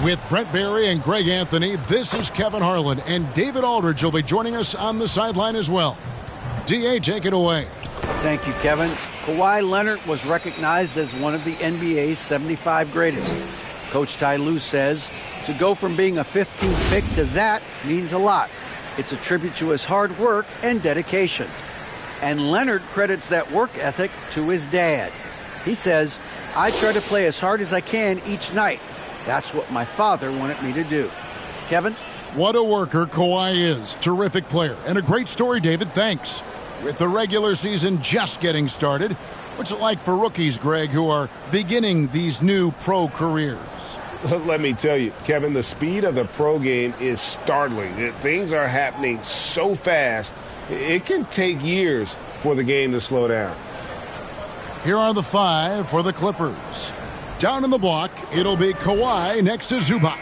With Brent Barry and Greg Anthony, this is Kevin Harlan, and David Aldridge will be joining us on the sideline as well. D.A., take it away. Thank you, Kevin. Kawhi Leonard was recognized as one of the NBA's 75 greatest. Coach Ty Lue says to go from being a 15th pick to that means a lot. It's a tribute to his hard work and dedication. And Leonard credits that work ethic to his dad. He says, "I try to play as hard as I can each night. That's what my father wanted me to do." Kevin? What a worker Kawhi is. Terrific player. And a great story, David. Thanks. With the regular season just getting started, what's it like for rookies, Greg, who are beginning these new pro careers? Let me tell you, Kevin, the speed of the pro game is startling. Things are happening so fast, it can take years for the game to slow down. Here are the 5 for the Clippers. Down in the block, it'll be Kawhi next to Zubac.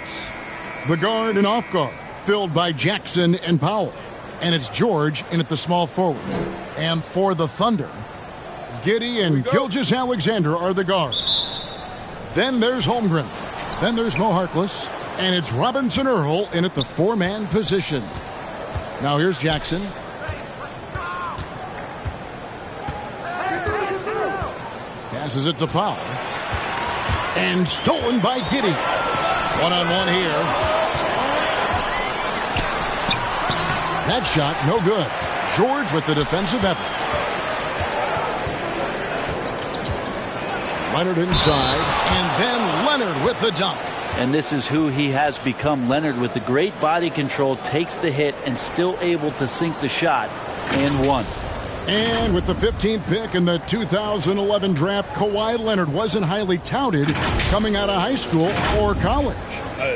The guard and off guard, filled by Jackson and Powell. And it's George in at the small forward. And for the Thunder, Giddey and Gilgeous-Alexander are the guards. Then there's Holmgren. Then there's Mo Harkless. And it's Robinson Earl in at the 4-man position. Now here's Jackson. Passes it to Powell. And stolen by Giddey. One-on-one here. That shot, no good. George with the defensive effort. Leonard inside. And then Leonard with the dunk. And this is who he has become. Leonard with the great body control takes the hit and still able to sink the shot. And one. And with the 15th pick in the 2011 draft, Kawhi Leonard wasn't highly touted coming out of high school or college.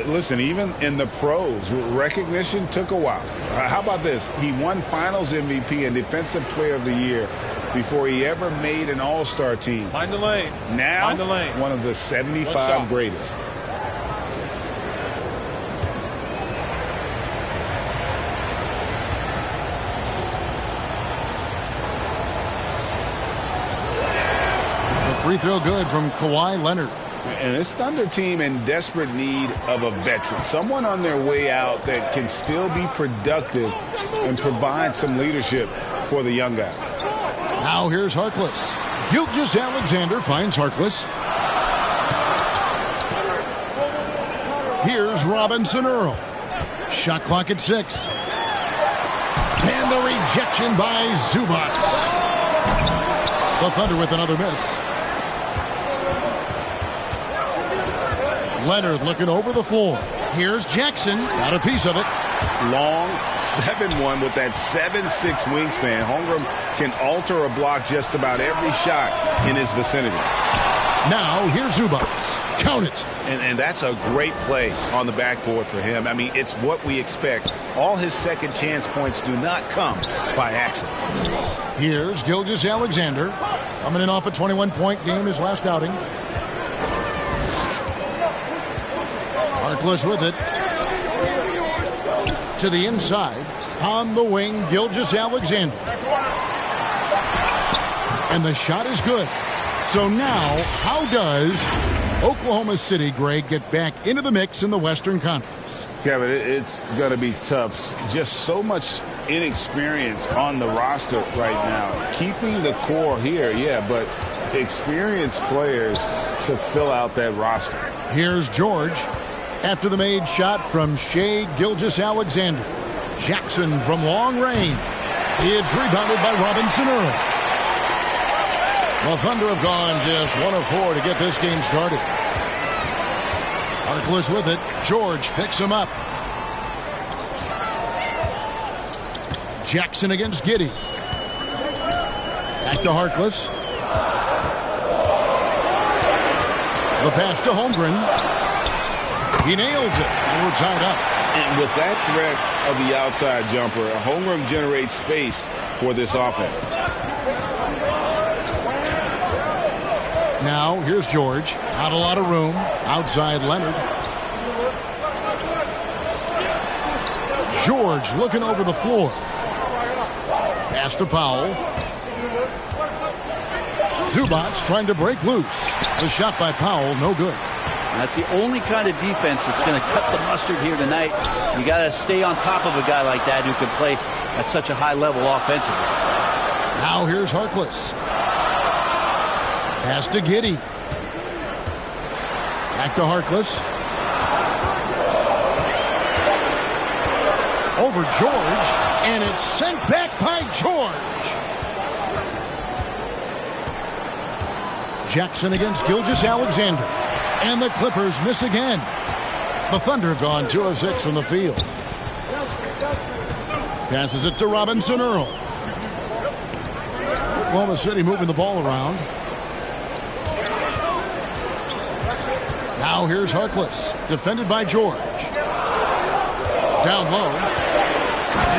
Listen, even in the pros, recognition took a while. How about this? He won Finals MVP and Defensive Player of the Year before he ever made an All-Star team. Find the lanes. Now, Find the lanes. One of the 75 greatest. Free throw good from Kawhi Leonard. And this Thunder team in desperate need of a veteran. Someone on their way out that can still be productive and provide some leadership for the young guys. Now here's Harkless. Gilgeous-Alexander finds Harkless. Here's Robinson Earl. Shot clock at 6. And the rejection by Zubac. The Thunder with another miss. Leonard looking over the floor. Here's Jackson. Got a piece of it. Long 7-1 with that 7'6" wingspan. Holmgren can alter a block just about every shot in his vicinity. Now here's Zubac. Count it. And that's a great play on the backboard for him. I mean, it's what we expect. All his second chance points do not come by accident. Here's Gilgeous-Alexander. Coming in off a 21-point game his last outing. Harkless with it. To the inside. On the wing, Gilgeous-Alexander. And the shot is good. So now, how does Oklahoma City, Greg, get back into the mix in the Western Conference? Kevin, it's going to be tough. Just so much inexperience on the roster right now. Keeping the core here, yeah, but experienced players to fill out that roster. Here's George. After the made shot from Shai Gilgeous-Alexander. Jackson from long range. It's rebounded by Robinson Earl. The Thunder have gone just 1 of 4 to get this game started. Harkless with it. George picks him up. Jackson against Giddey. Back to Harkless. The pass to Holmgren. He nails it, and we're tied up. And with that threat of the outside jumper, Holmgren generates space for this offense. Now, here's George. Not a lot of room. Outside Leonard. George looking over the floor. Pass to Powell. Zubac trying to break loose. The shot by Powell, no good. That's the only kind of defense that's going to cut the mustard here tonight. You got to stay on top of a guy like that who can play at such a high level offensively. Now here's Harkless. Pass to Giddey. Back to Harkless. Over George, and it's sent back by George. Jackson against Gilgeous-Alexander. And the Clippers miss again. The Thunder have gone 2 of 6 from the field. Passes it to Robinson Earl. Oklahoma City moving the ball around. Now here's Harkless, defended by George. Down low.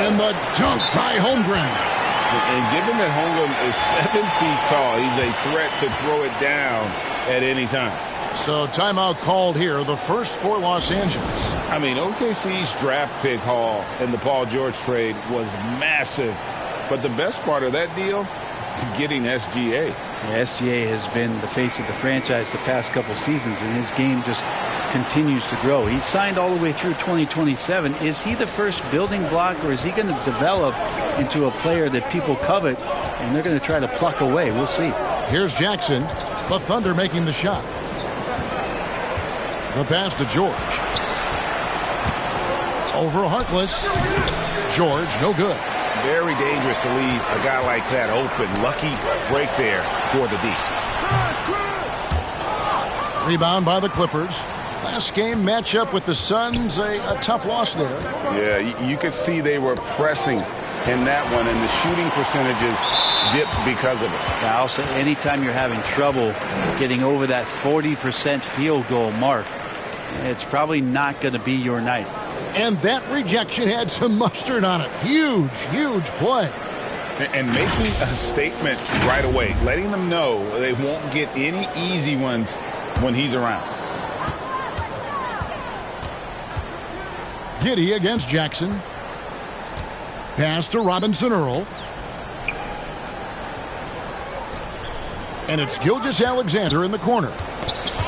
And the dunk by Holmgren. And given that Holmgren is 7 feet tall, he's a threat to throw it down at any time. So timeout called here, the first for Los Angeles. I mean, OKC's draft pick haul in the Paul George trade was massive. But the best part of that deal, getting SGA. Yeah, SGA has been the face of the franchise the past couple seasons, and his game just continues to grow. He's signed all the way through 2027. Is he the first building block, or is he going to develop into a player that people covet and they're going to try to pluck away? We'll see. Here's Jackson. The Thunder making the shot. The pass to George. Over Harkless. George, no good. Very dangerous to leave a guy like that open. Lucky break there for the D. Rebound by the Clippers. Last game matchup with the Suns, a tough loss there. Yeah, you could see they were pressing in that one, and the shooting percentages dipped because of it. Yeah, I'll say anytime you're having trouble getting over that 40% field goal mark, it's probably not going to be your night. And that rejection had some mustard on it. Huge, huge play. And making a statement right away, letting them know they won't get any easy ones when he's around. Giddey against Jackson. Pass to Robinson Earl. And it's Gilgeous-Alexander in the corner.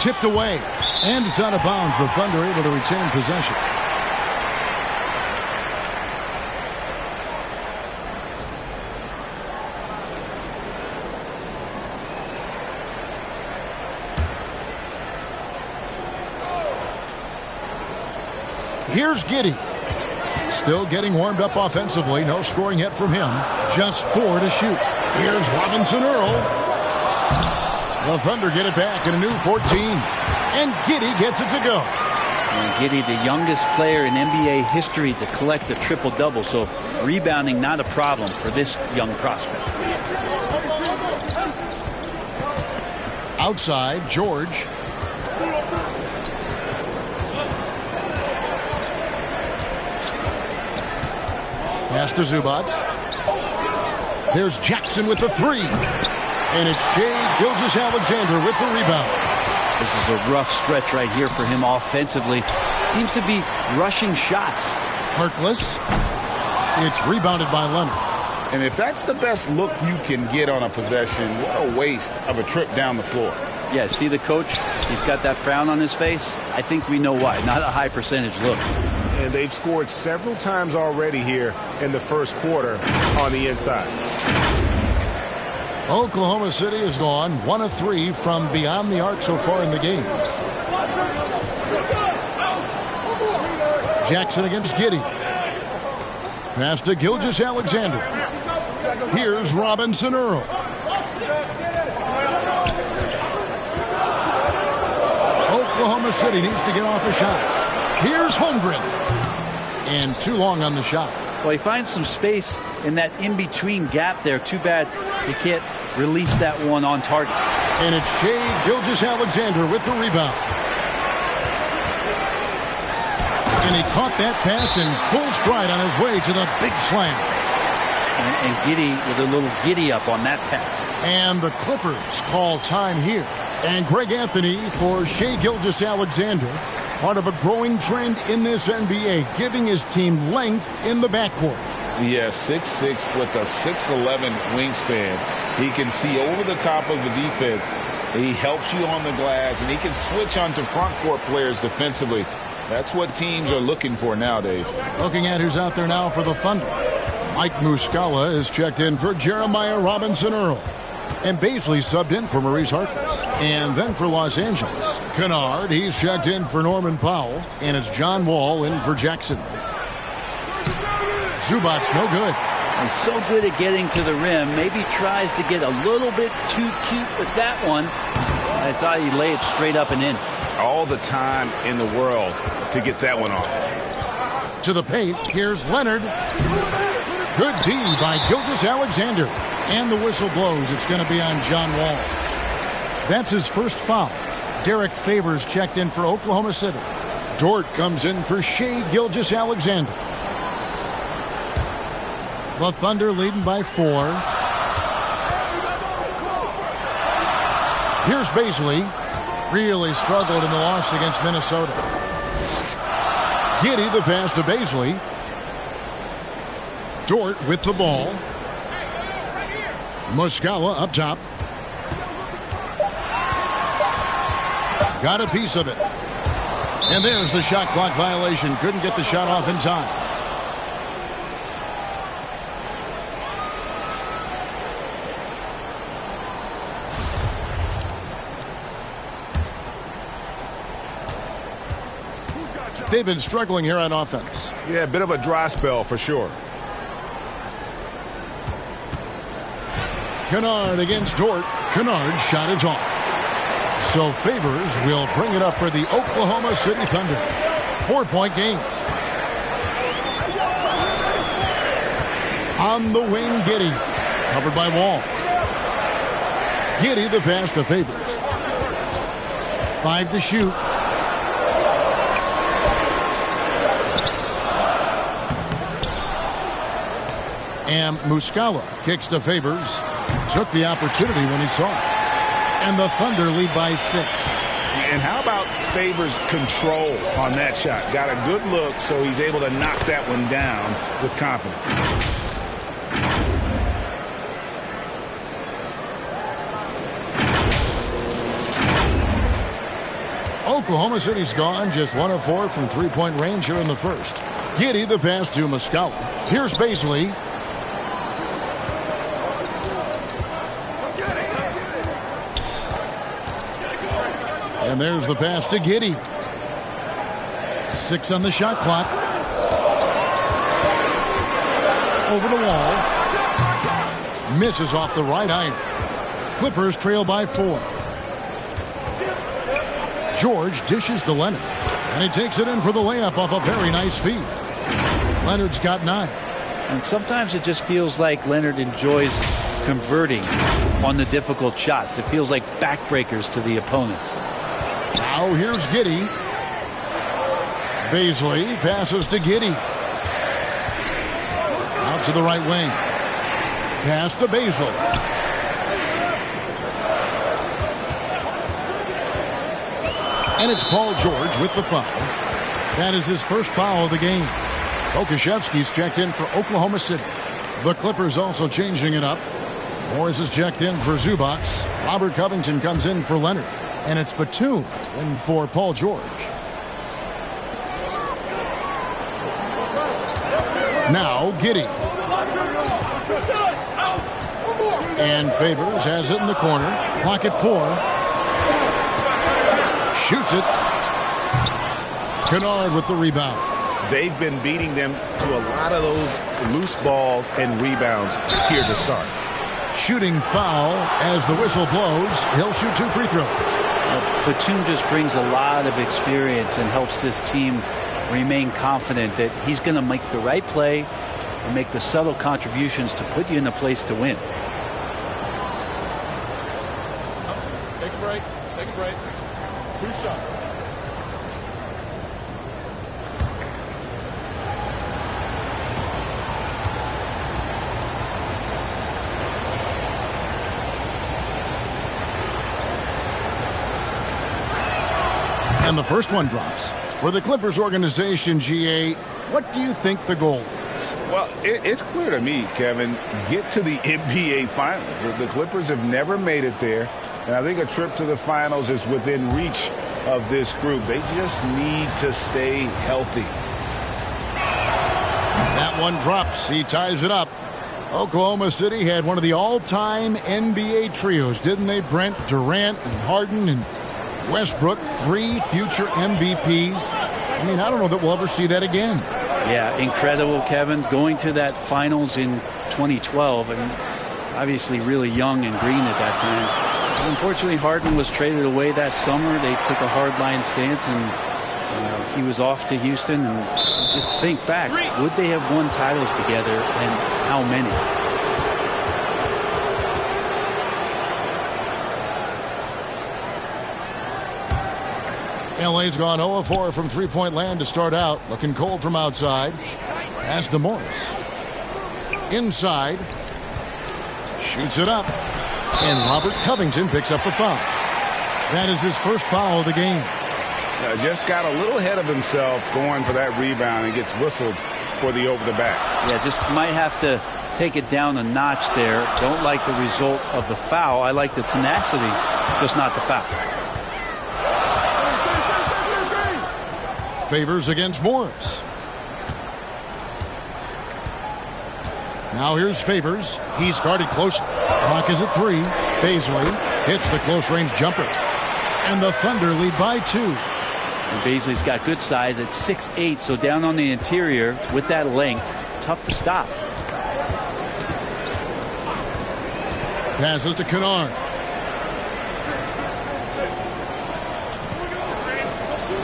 Tipped away. And it's out of bounds. The Thunder able to retain possession. Here's Giddey. Still getting warmed up offensively. No scoring yet from him. Just 4 to shoot. Here's Robinson Earl. The Thunder get it back in a new 14. And Giddey gets it to go. And Giddey, the youngest player in NBA history to collect a triple-double. So rebounding not a problem for this young prospect. Outside, George. Pass to Zubac. There's Jackson with the 3. And it's Shai Gilgeous-Alexander with the rebound. This is a rough stretch right here for him offensively. Seems to be rushing shots. Harkless. It's rebounded by Leonard. And if that's the best look you can get on a possession, what a waste of a trip down the floor. Yeah, see the coach? He's got that frown on his face. I think we know why. Not a high percentage look. And they've scored several times already here in the first quarter on the inside. Oklahoma City has gone 1 of 3 from beyond the arc so far in the game. Jackson against Giddey. Pass to Gilgeous-Alexander. Here's Robinson Earl. Oklahoma City needs to get off a shot. Here's Holmgren. And too long on the shot. Well, he finds some space in that in-between gap there. Too bad he can't release that one on target. And it's Shai Gilgeous-Alexander with the rebound. And he caught that pass in full stride on his way to the big slam. And Giddey with a little giddy up on that pass. And the Clippers call time here. And Greg Anthony for Shai Gilgeous-Alexander. Part of a growing trend in this NBA, giving his team length in the backcourt. Yeah, 6'6" with a 6'11" wingspan. He can see over the top of the defense He helps you on the glass, and he can switch onto front court players defensively. That's what teams are looking for nowadays. Looking at who's out there now for the Thunder. Mike Muscala is checked in for Jeremiah Robinson-Earl. And Baisley subbed in for Maurice Harkless. And then for Los Angeles, Kennard, he's checked in for Norman Powell. And it's John Wall in for Jackson. Zubac, no good. He's so good at getting to the rim. Maybe tries to get a little bit too cute with that one. I thought he'd lay it straight up and in. All the time in the world to get that one off. To the paint, here's Leonard. Good D by Gilgeous-Alexander. And the whistle blows. It's going to be on John Wall. That's his first foul. Derek Favors checked in for Oklahoma City. Dort comes in for Shai Gilgeous-Alexander. The Thunder leading by 4. Here's Baisley. Really struggled in the loss against Minnesota. Giddey the pass to Baisley. Dort with the ball. Muscala up top. Got a piece of it. And there's the shot clock violation. Couldn't get the shot off in time. They've been struggling here on offense. Yeah, a bit of a dry spell for sure. Kennard against Dort. Kennard's shot is off. So Favors will bring it up for the Oklahoma City Thunder. 4-point game. On the wing, Giddey. Covered by Wall. Giddey the pass to Favors. 5 to shoot. And Muscala kicks to Favors. Took the opportunity when he saw it. And the Thunder lead by 6. And how about Favors' control on that shot? Got a good look, so he's able to knock that one down with confidence. Oklahoma City's gone just 1 of 4 from three-point range here in the first. Giddey the pass to Muscala. Here's Baisley. And there's the pass to Giddey. 6 on the shot clock. Over the wall. Misses off the right iron. Clippers trail by 4. George dishes to Leonard. And he takes it in for the layup off a very nice feed. Leonard's got 9. And sometimes it just feels like Leonard enjoys converting on the difficult shots. It feels like backbreakers to the opponents. Now here's Giddey. Baisley passes to Giddey. Out to the right wing. Pass to Baisley. And it's Paul George with the foul. That is his first foul of the game. Okashevsky's checked in for Oklahoma City. The Clippers also changing it up. Morris is checked in for Zubac. Robert Covington comes in for Leonard. And it's Batum in for Paul George. Now Giddey. And Favors has it in the corner. Clock at 4. Shoots it. Kennard with the rebound. They've been beating them to a lot of those loose balls and rebounds here to start. Shooting foul as the whistle blows. He'll shoot 2 free throws. Batum just brings a lot of experience and helps this team remain confident that he's going to make the right play and make the subtle contributions to put you in a place to win. Take a break. Take a break. 2 shots. And the first one drops. For the Clippers organization, GA, what do you think the goal is? Well, it's clear to me, Kevin, get to the NBA Finals. The Clippers have never made it there. And I think a trip to the finals is within reach of this group. They just need to stay healthy. That one drops. He ties it up. Oklahoma City had one of the all-time NBA trios, didn't they, Brent? Durant and Harden and Westbrook, 3 future MVPs. I mean, I don't know that we'll ever see that again. Yeah, incredible, Kevin. Going to that finals in 2012. I mean, obviously really young and green at that time. Unfortunately, Harden was traded away that summer. They took a hardline stance, and he was off to Houston. And just think back, would they have won titles together, and how many? LA's gone 0-4 from three-point land to start out. Looking cold from outside. Pass to Morris. Inside. Shoots it up. And Robert Covington picks up the foul. That is his first foul of the game. Just got a little ahead of himself going for that rebound and gets whistled for the over-the-back. Yeah, just might have to take it down a notch there. Don't like the result of the foul. I like the tenacity, just not the foul. Favors against Morris. Now here's Favors. He's guarded closely. Clock is at 3. Baisley hits the close-range jumper. And the Thunder lead by 2. And Baisley's got good size at 6'8", so down on the interior with that length, tough to stop. Passes to Kennard.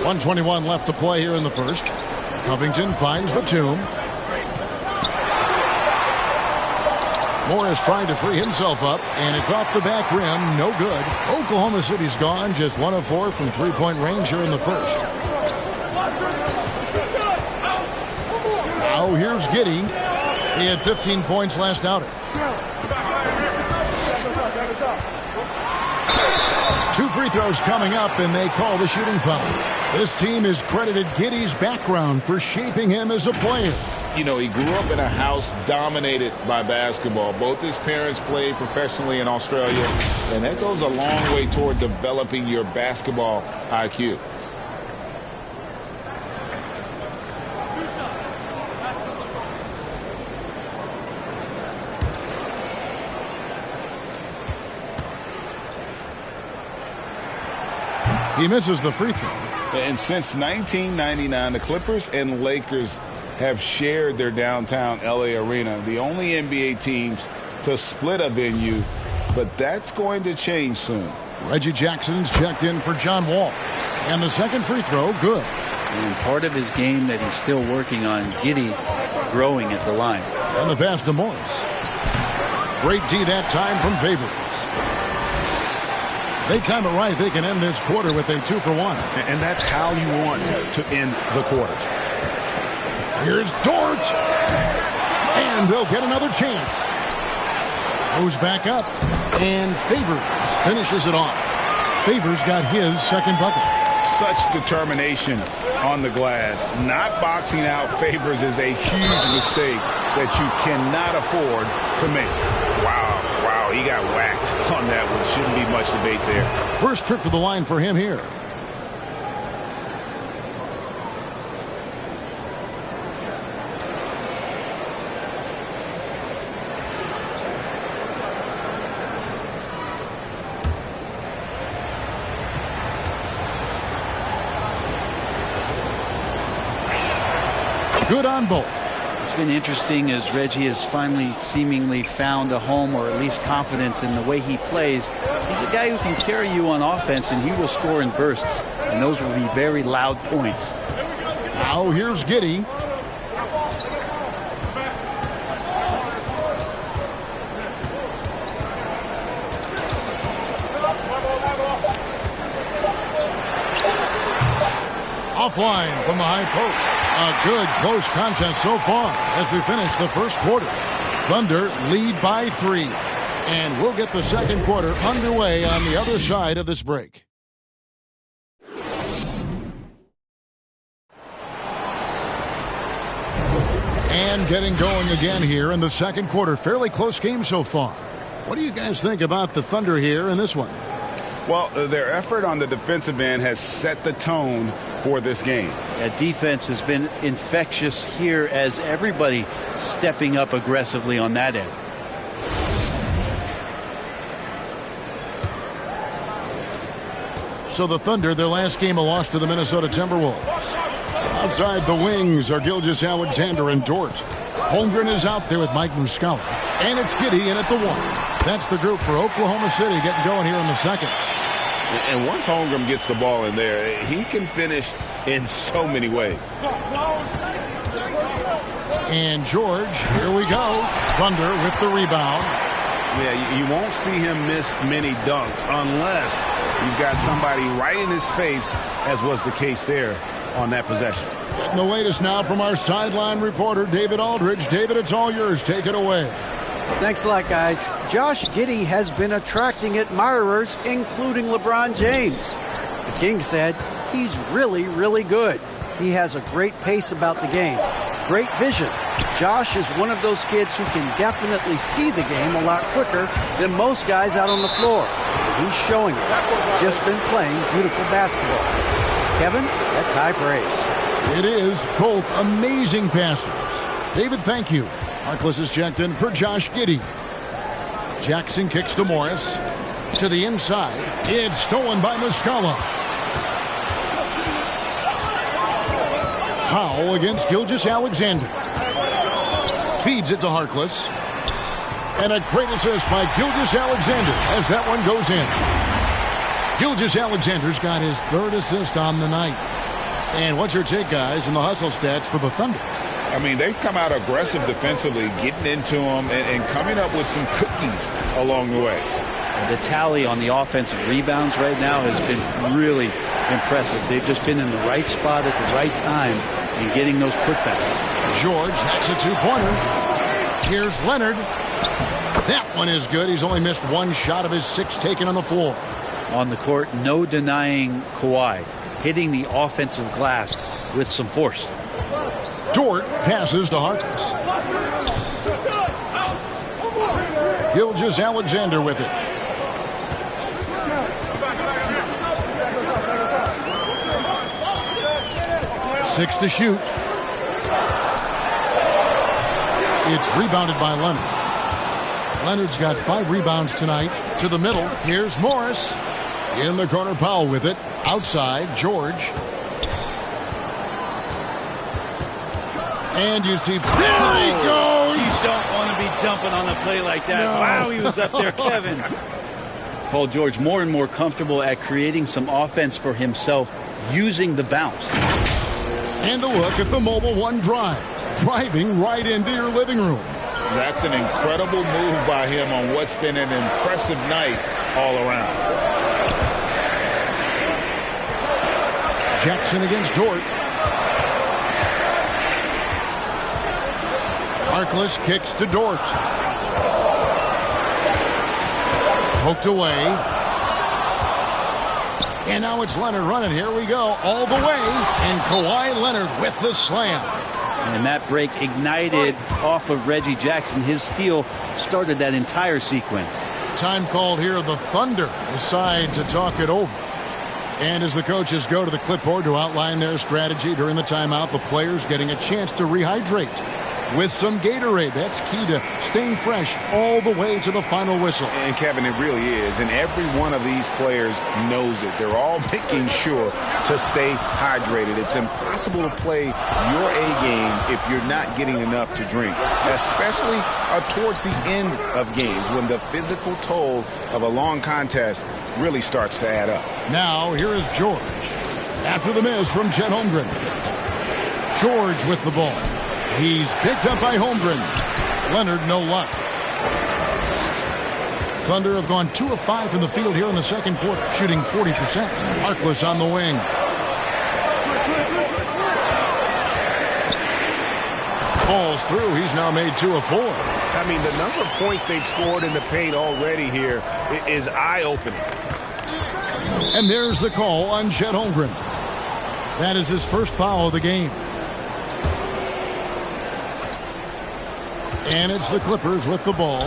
1:21 left to play here in the first. Covington finds Batum. Morris trying to free himself up, and it's off the back rim. No good. Oklahoma City's gone. Just 1 of 4 from three-point range here in the first. Now here's Giddey. He had 15 points last outing. 2 free throws coming up, and they call the shooting foul. This team has credited Giddey's background for shaping him as a player. You know, he grew up in a house dominated by basketball. Both his parents played professionally in Australia, and that goes a long way toward developing your basketball IQ. He misses the free throw. And since 1999, the Clippers and Lakers have shared their downtown LA arena, the only NBA teams to split a venue, but that's going to change soon. Reggie Jackson's checked in for John Wall. And the second free throw, good. And part of his game that he's still working on, Giddey growing at the line. And the pass to Morris. Great D that time from Favors. They time it right. They can end this quarter with a 2 for 1. And that's how you want to end the quarters. Here's Dort. And they'll get another chance. Goes back up. And Favors finishes it off. Favors got his second bucket. Such determination on the glass. Not boxing out Favors is a huge mistake that you cannot afford to make. Wow, he got whacked on that one. Shouldn't be much debate there. First trip to the line for him here. Good on both. It's been interesting as Reggie has finally seemingly found a home, or at least confidence in the way he plays. He's a guy who can carry you on offense, and he will score in bursts. And those will be very loud points. Now here's Giddey. Offline from the high post. A good close contest so far as we finish the first quarter. Thunder lead by 3. And we'll get the second quarter underway on the other side of this break. And getting going again here in the second quarter. Fairly close game so far. What do you guys think about the Thunder here in this one? Well, their effort on the defensive end has set the tone for this game. Yeah, defense has been infectious here as everybody stepping up aggressively on that end. So the Thunder, their last game, a loss to the Minnesota Timberwolves. Outside the wings are Gilgeous-Alexander and Dort. Holmgren is out there with Mike Muscala. And it's Giddey in at the 1. That's the group for Oklahoma City getting going here in the second. And once Holmgren gets the ball in there, he can finish in so many ways. And George, here we go. Thunder with the rebound. Yeah, you won't see him miss many dunks unless you've got somebody right in his face, as was the case there on that possession. Getting the latest now from our sideline reporter, David Aldridge. David, it's all yours. Take it away. Thanks a lot, guys. Josh Giddey has been attracting admirers, including LeBron James. The King said he's really, really good. He has a great pace about the game. Great vision. Josh is one of those kids who can definitely see the game a lot quicker than most guys out on the floor. And he's showing it. Just been playing beautiful basketball. Kevin, that's high praise. It is. Both amazing passers. David, thank you. Harkless is checked in for Josh Giddey. Jackson kicks to Morris. To the inside. It's stolen by Muscala. Powell against Gilgeous-Alexander. Feeds it to Harkless. And a great assist by Gilgeous-Alexander as that one goes in. Gilgeous-Alexander's got his 3rd assist on the night. And what's your take, guys, in the hustle stats for the Thunder? I mean, they've come out aggressive defensively, getting into them and coming up with some cookies along the way. The tally on the offensive rebounds right now has been really impressive. They've just been in the right spot at the right time and getting those putbacks. George hacks a 2-pointer. Here's Leonard. That one is good. He's only missed 1 shot of his 6 taken on the floor. On the court, no denying Kawhi hitting the offensive glass with some force. Dort passes to Harkless. Gilgeous-Alexander with it. Six to shoot. It's rebounded by Leonard. Leonard's got 5 rebounds tonight. To the middle. Here's Morris. In the corner, Powell with it. Outside, George. And you see, there he goes! You don't want to be jumping on a play like that. No. Wow, he was up there, Kevin. Paul George more and more comfortable at creating some offense for himself using the bounce. And a look at the Mobile One drive. Driving right into your living room. That's an incredible move by him on what's been an impressive night all around. Jackson against Dort. Harkless kicks to Dort. Poked away. And now it's Leonard running. Here we go. All the way. And Kawhi Leonard with the slam. And that break ignited off of Reggie Jackson. His steal started that entire sequence. Time called here. The Thunder decide to talk it over. And as the coaches go to the clipboard to outline their strategy during the timeout, the players getting a chance to rehydrate with some Gatorade. That's key to staying fresh all the way to the final whistle. And Kevin, it really is. And every one of these players knows it. They're all making sure to stay hydrated. It's impossible to play your A game if you're not getting enough to drink, especially towards the end of games when the physical toll of a long contest really starts to add up. Now, here is George. After the miss from Chet Holmgren. George with the ball. He's picked up by Holmgren. Leonard, no luck. Thunder have gone 2 of 5 from the field here in the second quarter, shooting 40%. Harkless on the wing. Falls through. He's now made 2 of 4. I mean, the number of points they've scored in the paint already here is eye-opening. And there's the call on Chet Holmgren. That is his first foul of the game. And it's the Clippers with the ball.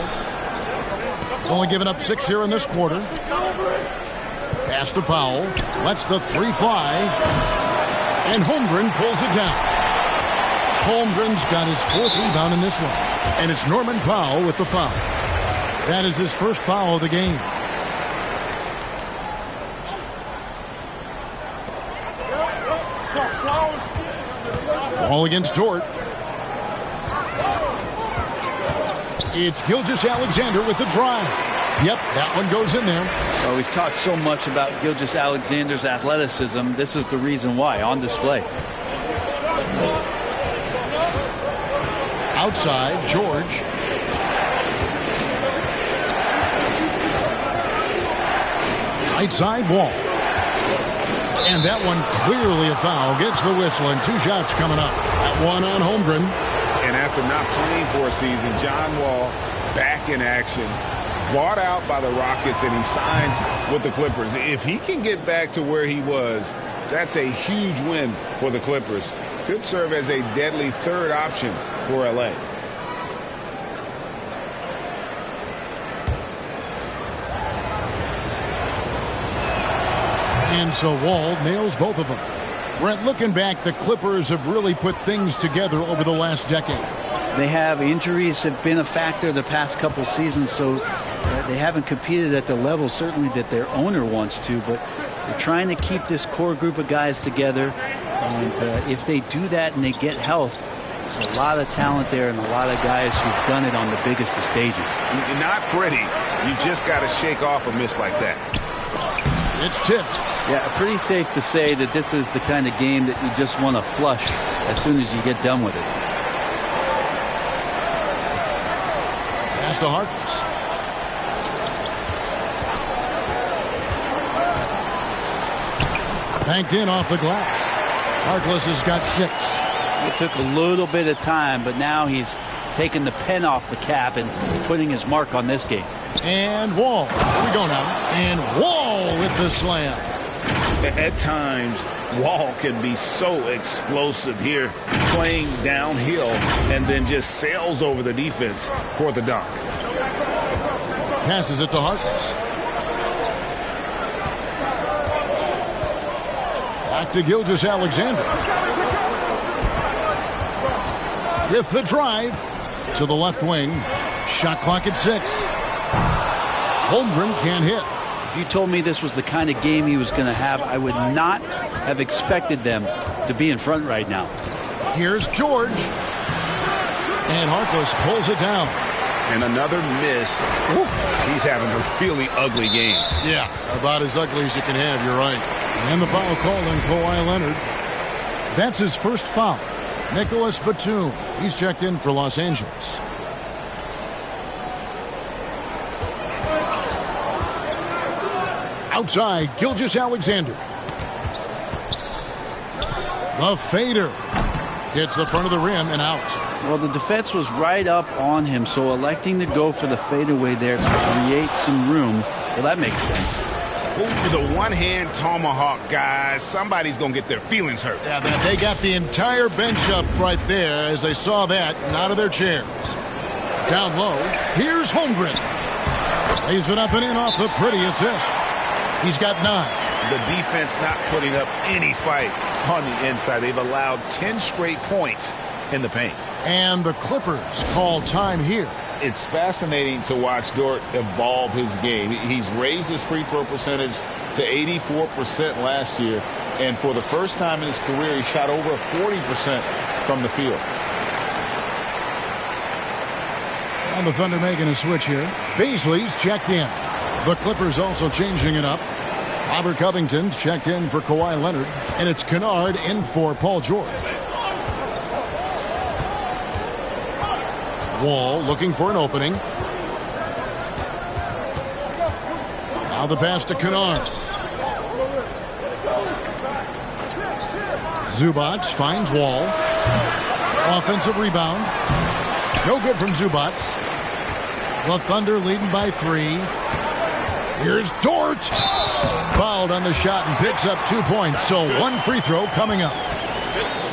Only giving up 6 here in this quarter. Pass to Powell. Lets the three fly. And Holmgren pulls it down. Holmgren's got his fourth rebound in this one. And it's Norman Powell with the foul. That is his first foul of the game. Ball against Dort. It's Gilgeous-Alexander with the drive. Yep, that one goes in there. Well, we've talked so much about Gilgeous-Alexander's athleticism. This is the reason why, on display. Outside, George. Right side, Wall. And that one clearly a foul. Gets the whistle, and two shots coming up. That one on Holmgren. And after not playing for a season, John Wall back in action. Bought out by the Rockets, and he signs with the Clippers. If he can get back to where he was, that's a huge win for the Clippers. Could serve as a deadly third option for L.A. And so Wall nails both of them. Brent, looking back, the Clippers have really put things together over the last decade. They have. Injuries have been a factor the past couple seasons, so they haven't competed at the level certainly that their owner wants to, but they're trying to keep this core group of guys together. And if they do that and they get health, there's a lot of talent there and a lot of guys who've done it on the biggest of stages. Not pretty. You just got to shake off a miss like that. It's tipped. Yeah, pretty safe to say that this is the kind of game that you just want to flush as soon as you get done with it. Pass to Harkless. Banked in off the glass. Harkless has got 6. It took a little bit of time, but now he's taking the pen off the cap and putting his mark on this game. And Wall. Here we go now. And Wall with the slam. At times, Wall can be so explosive here, playing downhill, and then just sails over the defense for the dunk. Passes it to Harkless. Back to Gilgeous-Alexander. With the drive to the left wing. Shot clock at 6. Holmgren can't hit. If you told me this was the kind of game he was going to have, I would not have expected them to be in front right now. Here's George. And Harkless pulls it down. And another miss. Woo. He's having a really ugly game. Yeah, about as ugly as you can have, you're right. And the foul called on Kawhi Leonard. That's his first foul. Nicholas Batum. He's checked in for Los Angeles. Outside, Gilgeous-Alexander. The fader hits the front of the rim and out. Well, the defense was right up on him, so electing to go for the fadeaway there to create some room, well, that makes sense. Ooh, the one-hand tomahawk, guys. Somebody's going to get their feelings hurt. Yeah, they got the entire bench up right there as they saw that and out of their chairs. Down low, here's Holmgren. Lays it up and in off the pretty assist. He's got 9. The defense not putting up any fight on the inside. They've allowed 10 straight points in the paint. And the Clippers call time here. It's fascinating to watch Dort evolve his game. He's raised his free throw percentage to 84% last year. And for the first time in his career, he shot over 40% from the field. And the Thunder making a switch here. Beasley's checked in. The Clippers also changing it up. Robert Covington's checked in for Kawhi Leonard. And it's Kennard in for Paul George. Wall looking for an opening. Now the pass to Kennard. Zubac finds Wall. Offensive rebound. No good from Zubac. The Thunder leading by 3. Here's Dort. Fouled on the shot and picks up 2 points. So 1 free throw coming up.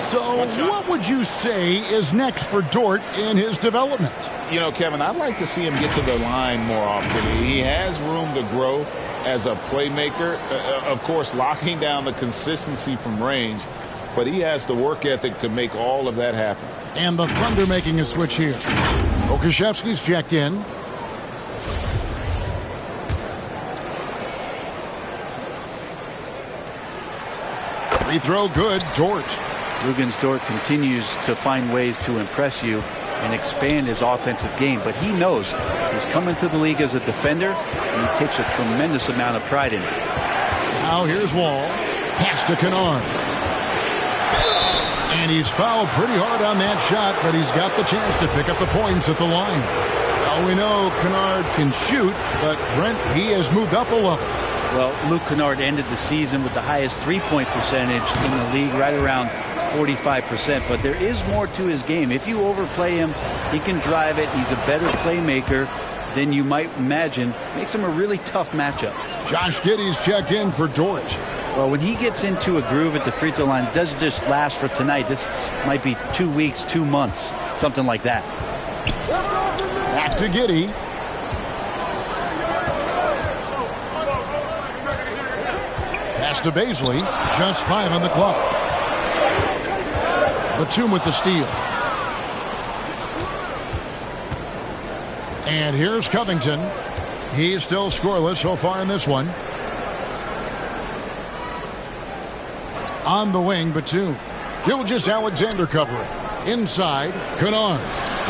So what would you say is next for Dort in his development? You know, Kevin, I'd like to see him get to the line more often. He has room to grow as a playmaker. Of course, locking down the consistency from range, but he has the work ethic to make all of that happen. And the Thunder making a switch here. Okashevsky's checked in. Free throw good, Dort. Luguentz Dort continues to find ways to impress you and expand his offensive game, but he knows he's coming to the league as a defender, and he takes a tremendous amount of pride in it. Now here's Wall. Pass to Kennard. And he's fouled pretty hard on that shot, but he's got the chance to pick up the points at the line. Now we know Kennard can shoot, but Brent, he has moved up a level. Well, Luke Kennard ended the season with the highest three-point percentage in the league, right around 45%. But there is more to his game. If you overplay him, he can drive it. He's a better playmaker than you might imagine. Makes him a really tough matchup. Josh Giddey's checked in for Dort. Well, when he gets into a groove at the free throw line, it doesn't just last for tonight. This might be 2 weeks, 2 months, something like that. Back to Giddey. Pass to Baisley. Just 5 on the clock. Batum with the steal. And here's Covington. He's still scoreless so far in this one. On the wing, Batum. Gilgeous-Alexander covering. Inside, Kennard.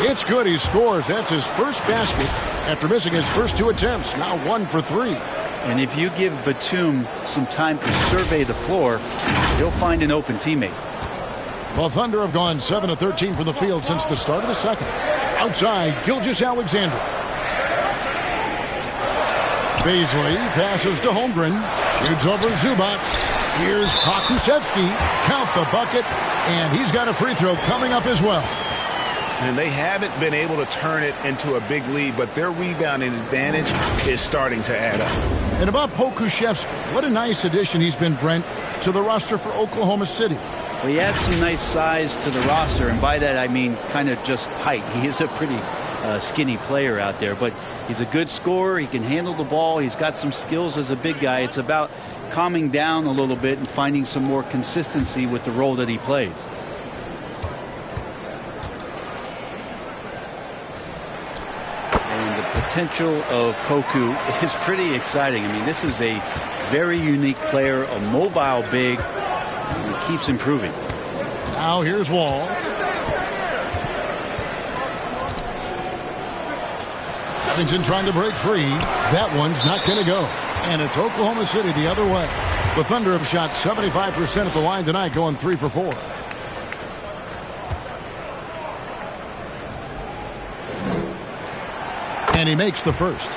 It's good. He scores. That's his first basket after missing his first 2 attempts. Now 1 for 3. And if you give Batum some time to survey the floor, he'll find an open teammate. The Thunder have gone 7 of 13 from the field since the start of the second. Outside, Gilgeous-Alexander. Baisley passes to Holmgren. Shoots over Zubac. Here's Pokusevski. Count the bucket. And he's got a free throw coming up as well. And they haven't been able to turn it into a big lead, but their rebounding advantage is starting to add up. And about Pokusevski, what a nice addition he's been, Brent, to the roster for Oklahoma City. Well, he adds some nice size to the roster, and by that I mean kind of just height. He is a pretty skinny player out there, but he's a good scorer. He can handle the ball. He's got some skills as a big guy. It's about calming down a little bit and finding some more consistency with the role that he plays. Potential of Poku is pretty exciting. I mean, this is a very unique player, a mobile big, and he keeps improving. Now here's Wall. Covington trying to break free. That one's not going to go. And it's Oklahoma City the other way. The Thunder have shot 75% at the line tonight, going 3 for 4. And he makes the first.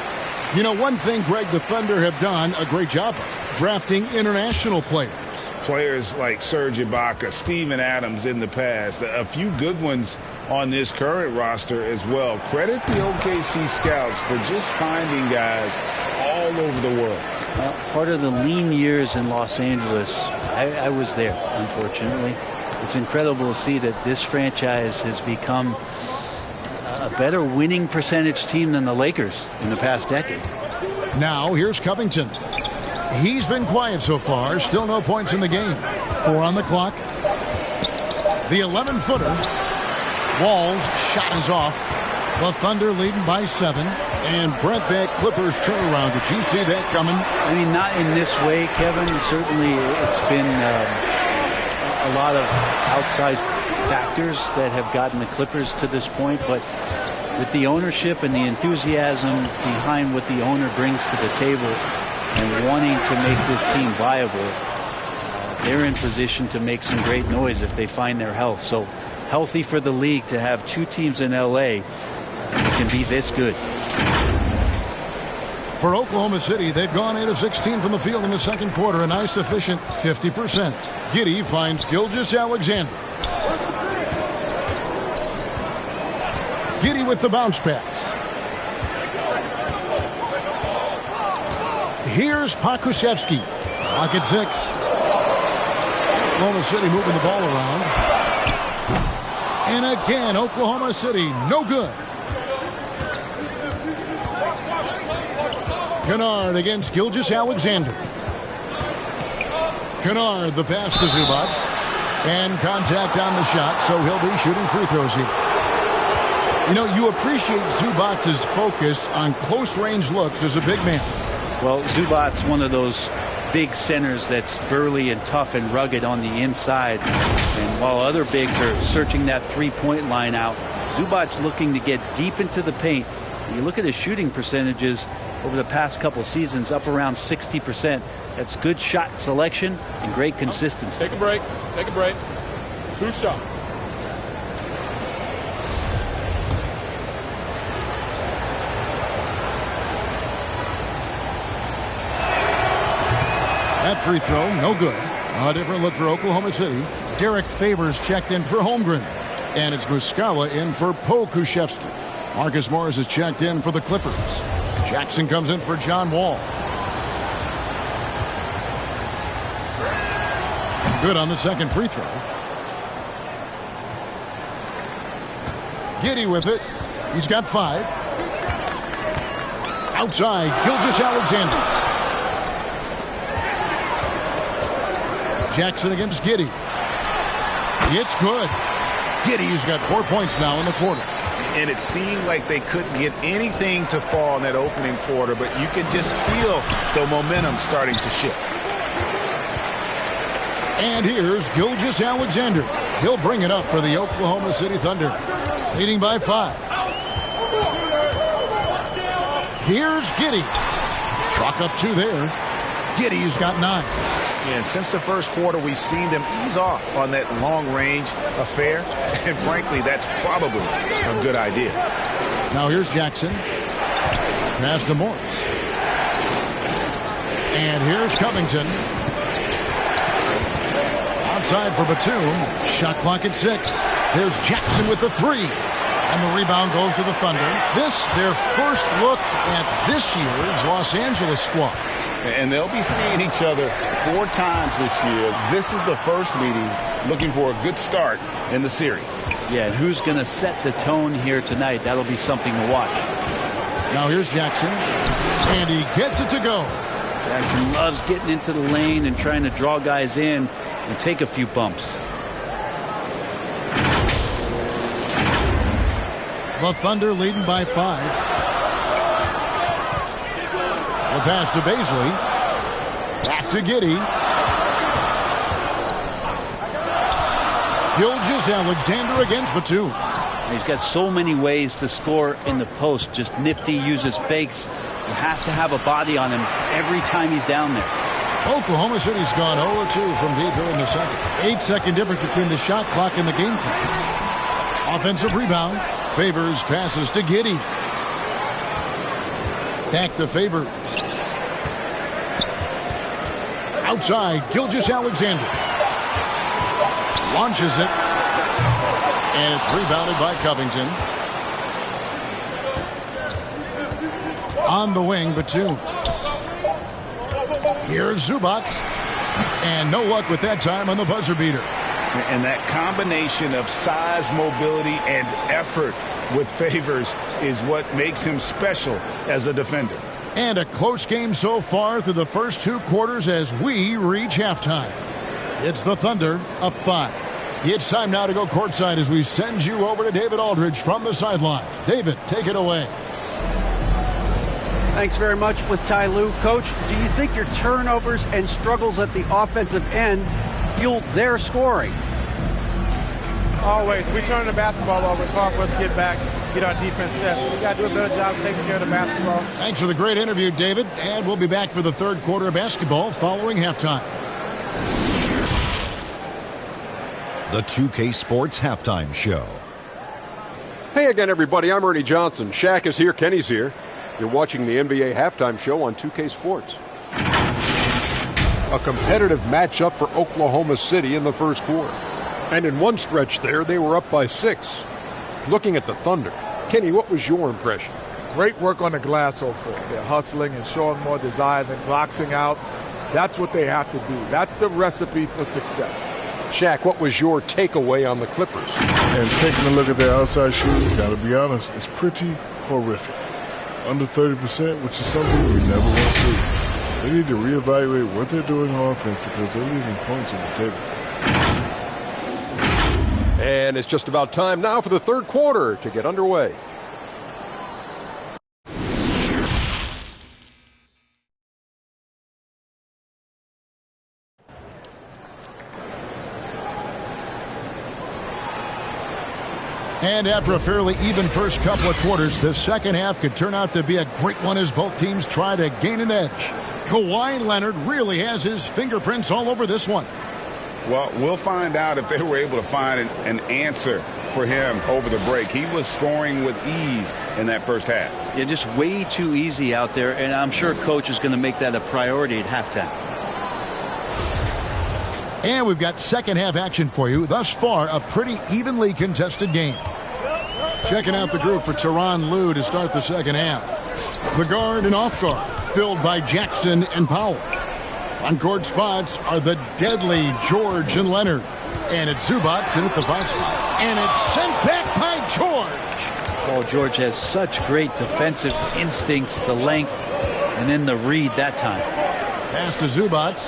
You know, one thing, Greg, the Thunder have done a great job of drafting international players. Players like Serge Ibaka, Steven Adams in the past, a few good ones on this current roster as well. Credit the OKC scouts for just finding guys all over the world. Well, part of the lean years in Los Angeles, I was there, unfortunately. It's incredible to see that this franchise has become a better winning percentage team than the Lakers in the past decade. Now here's Covington. He's been quiet so far. Still no points in the game. 4 on the clock. The 11-footer. Wall's shot is off. The Thunder leading by 7. And Brent, that Clippers turnaround. Did you see that coming? I mean, not in this way, Kevin. Certainly it's been a lot of outside factors that have gotten the Clippers to this point, but with the ownership and the enthusiasm behind what the owner brings to the table and wanting to make this team viable, they're in position to make some great noise if they find their health. So healthy for the league to have 2 teams in LA that can be this good. For Oklahoma City, they've gone 8 of 16 from the field in the second quarter, a nice efficient 50%. Giddey finds Gilgeous-Alexander. Giddey with the bounce pass. Here's Pokusevski. Lock at 6. Oklahoma City moving the ball around. And again, Oklahoma City, no good. Kennard against Gilgeous-Alexander. Kennard, the pass to Zubats. And contact on the shot, so he'll be shooting free throws here. You know, you appreciate Zubats' focus on close-range looks as a big man. Well, Zubats, one of those big centers that's burly and tough and rugged on the inside. And while other bigs are searching that three-point line out, Zubats looking to get deep into the paint. And you look at his shooting percentages over the past couple seasons, up around 60%. That's good shot selection and great consistency. Take a break. Take a break. 2 shots. That free throw, no good. A different look for Oklahoma City. Derek Favors checked in for Holmgren. And it's Muscala in for Pokuševski. Marcus Morris is checked in for the Clippers. Jackson comes in for John Wall. Good on the second free throw. Giddey with it. He's got 5. Outside, Gilgeous-Alexander. Jackson against Giddey. It's good. Giddey's got 4 points now in the quarter. And it seemed like they couldn't get anything to fall in that opening quarter, but you can just feel the momentum starting to shift. And here's Gilgeous-Alexander. He'll bring it up for the Oklahoma City Thunder, leading by 5. Here's Giddey. Chalk up 2 there. Giddey's got 9. And since the first quarter, we've seen them ease off on that long-range affair. And frankly, that's probably a good idea. Now here's Jackson. Pass to Morris. And here's Covington. Outside for Batum. Shot clock at 6. There's Jackson with the 3. And the rebound goes to the Thunder. This, their first look at this year's Los Angeles squad. And they'll be seeing each other 4 times this year. This is the first meeting, looking for a good start in the series. Yeah, and who's going to set the tone here tonight? That'll be something to watch. Now here's Jackson, and he gets it to go. Jackson loves getting into the lane and trying to draw guys in and take a few bumps. The Thunder leading by 5. The pass to Baisley. Back to Giddey. Gilgeous-Alexander against Batum. He's got so many ways to score in the post. Just nifty, uses fakes. You have to have a body on him every time he's down there. Oklahoma City's gone 0-2 from deep here in the second. 8-second difference between the shot clock and the game clock. Offensive rebound. Favors passes to Giddey. Back to Favors. Outside, Gilgeous-Alexander. Launches it. And it's rebounded by Covington. On the wing, Batum. Here's Zubats. And no luck with that time on the buzzer beater. And that combination of size, mobility, and effort with Favors is what makes him special as a defender. And a close game so far through the first 2 quarters as we reach halftime. It's the Thunder up 5. It's time now to go courtside as we send you over to David Aldridge from the sideline. David, take it away. Thanks very much with Ty Lue. Coach, do you think your turnovers and struggles at the offensive end fueled their scoring? Always. We turn the basketball over. It's hard for us to get back, get our defense set. So we got to do a better job taking care of the basketball. Thanks for the great interview, David. And we'll be back for the third quarter of basketball following halftime. The 2K Sports Halftime Show. Hey again, everybody. I'm Ernie Johnson. Shaq is here. Kenny's here. You're watching the NBA Halftime Show on 2K Sports. A competitive matchup for Oklahoma City in the first quarter. And in one stretch there, they were up by 6. Looking at the Thunder, Kenny, what was your impression? Great work on the glass so far. They're hustling and showing more desire than boxing out. That's what they have to do. That's the recipe for success. Shaq, what was your takeaway on the Clippers? And taking a look at their outside shooting, got to be honest, it's pretty horrific. Under 30%, which is something we never want to see. They need to reevaluate what they're doing on offense because they're leaving points on the table. And it's just about time now for the third quarter to get underway. And after a fairly even first couple of quarters, the second half could turn out to be a great one as both teams try to gain an edge. Kawhi Leonard really has his fingerprints all over this one. Well, we'll find out if they were able to find an answer for him over the break. He was scoring with ease in that first half. Yeah, just way too easy out there, and I'm sure coach is going to make that a priority at halftime. And we've got second half action for you. Thus far, a pretty evenly contested game. Checking out the group for Tyronn Lue to start the second half. The guard and off guard, filled by Jackson and Powell. On court spots are the deadly George and Leonard. And it's Zubac in at the 5 spot. And it's sent back by George. Paul George has such great defensive instincts, the length, and then the read that time. Pass to Zubac.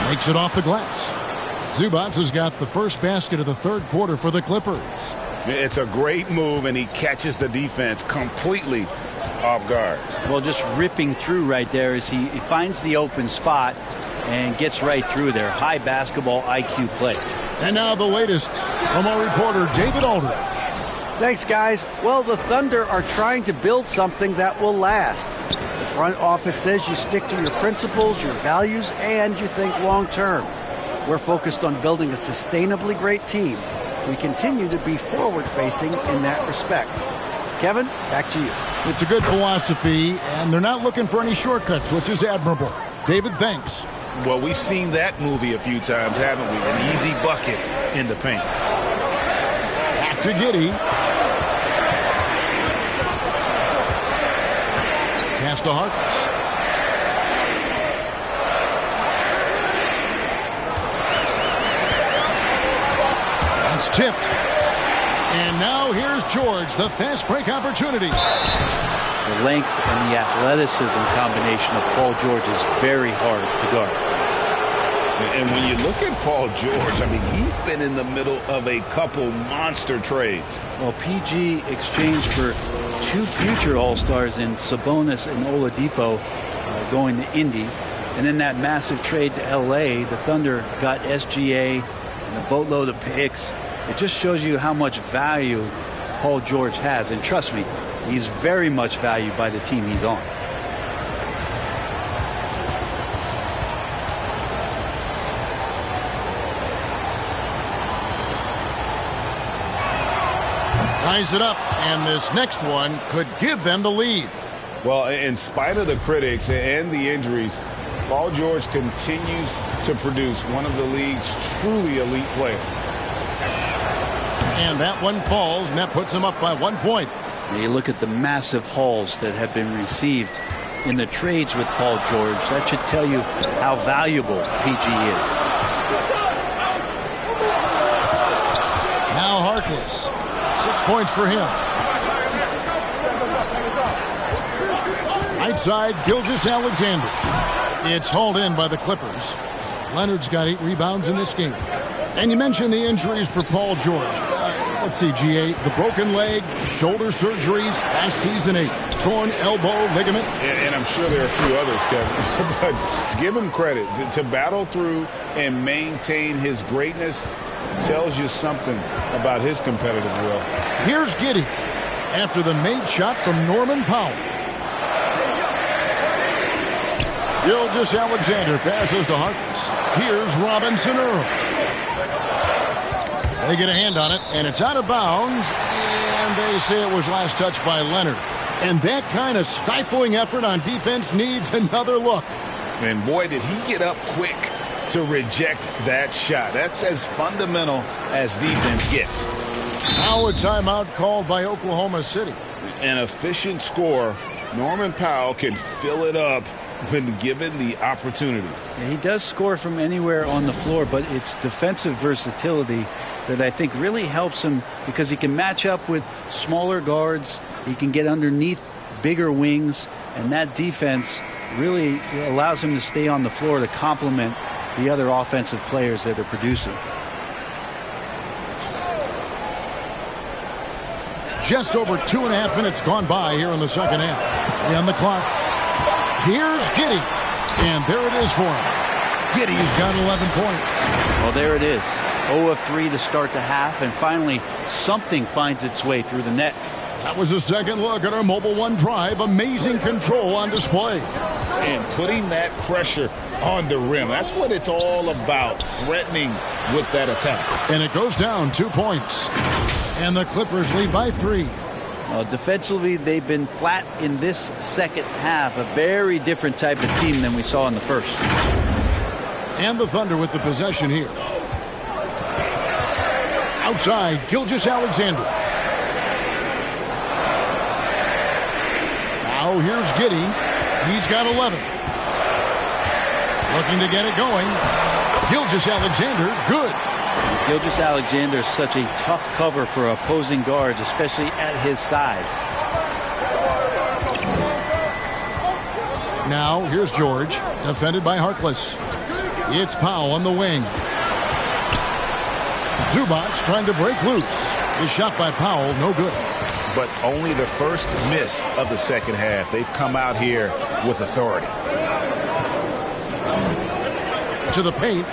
Makes it off the glass. Zubac has got the first basket of the third quarter for the Clippers. It's a great move, and he catches the defense completely off guard. Well, just ripping through right there as he finds the open spot and gets right through there. High basketball IQ play. And now the latest from our reporter, David Aldridge. Thanks, guys. Well, the Thunder are trying to build something that will last. The front office says you stick to your principles, your values, and you think long term. We're focused on building a sustainably great team. We continue to be forward-facing in that respect. Kevin, back to you. It's a good philosophy, and they're not looking for any shortcuts, which is admirable. David, thanks. Well, we've seen that movie a few times, haven't we? An easy bucket in the paint. Back to Giddey. Pass to Harkless. It's tipped. And now here's George, the fast break opportunity. The length and the athleticism combination of Paul George is very hard to guard. And when you look at Paul George, I mean, he's been in the middle of a couple monster trades. Well, PG exchanged for 2 future All-Stars in Sabonis and Oladipo going to Indy. And then that massive trade to L.A., the Thunder got SGA and a boatload of picks. It just shows you how much value Paul George has. And trust me, he's very much valued by the team he's on. Ties it up, and this next one could give them the lead. Well, in spite of the critics and the injuries, Paul George continues to produce one of the league's truly elite players. And that one falls, and that puts him up by 1 point. Now you look at the massive hauls that have been received in the trades with Paul George. That should tell you how valuable PG is. Now Harkless. 6 points for him. Right side, Gilgeous-Alexander. It's hauled in by the Clippers. Leonard's got 8 rebounds in this game. And you mentioned the injuries for Paul George. Let's see, GA, the broken leg, shoulder surgeries, last season a torn elbow ligament. And I'm sure there are a few others, Kevin. But give him credit. To battle through and maintain his greatness tells you something about his competitive will. Here's Giddey after the made shot from Norman Powell. Gilgeous-Alexander passes to Harkless. Here's Robinson Earl. They get a hand on it, and it's out of bounds, and they say it was last touched by Leonard. And that kind of stifling effort on defense needs another look. And boy, did he get up quick to reject that shot. That's as fundamental as defense gets. Now a timeout called by Oklahoma City. An efficient score. Norman Powell can fill it up when given the opportunity. Yeah, he does score from anywhere on the floor, but it's defensive versatility that I think really helps him because he can match up with smaller guards. He can get underneath bigger wings, and that defense really allows him to stay on the floor to complement the other offensive players that are producing. Just over 2.5 minutes gone by here in the second half. On the clock. Here's Giddey. And there it is for him. Giddey's got 11 points. Well, there it is. 0 of 3 to start the half, and finally something finds its way through the net. That was a second look at our Mobile One drive. Amazing control on display. And putting that pressure on the rim. That's what it's all about, threatening with that attack. And it goes down 2 points. And the Clippers lead by 3. Defensively, they've been flat in this second half. A very different type of team than we saw in the first. And the Thunder with the possession here. Outside, Gilgeous-Alexander. Now here's Giddey. He's got 11. Looking to get it going. Gilgeous-Alexander, good. Gilgeous-Alexander is such a tough cover for opposing guards, especially at his size. Now here's George, defended by Harkless. It's Powell on the wing. Zubac trying to break loose. The shot by Powell, no good. But only the first miss of the second half. They've come out here with authority. To the paint.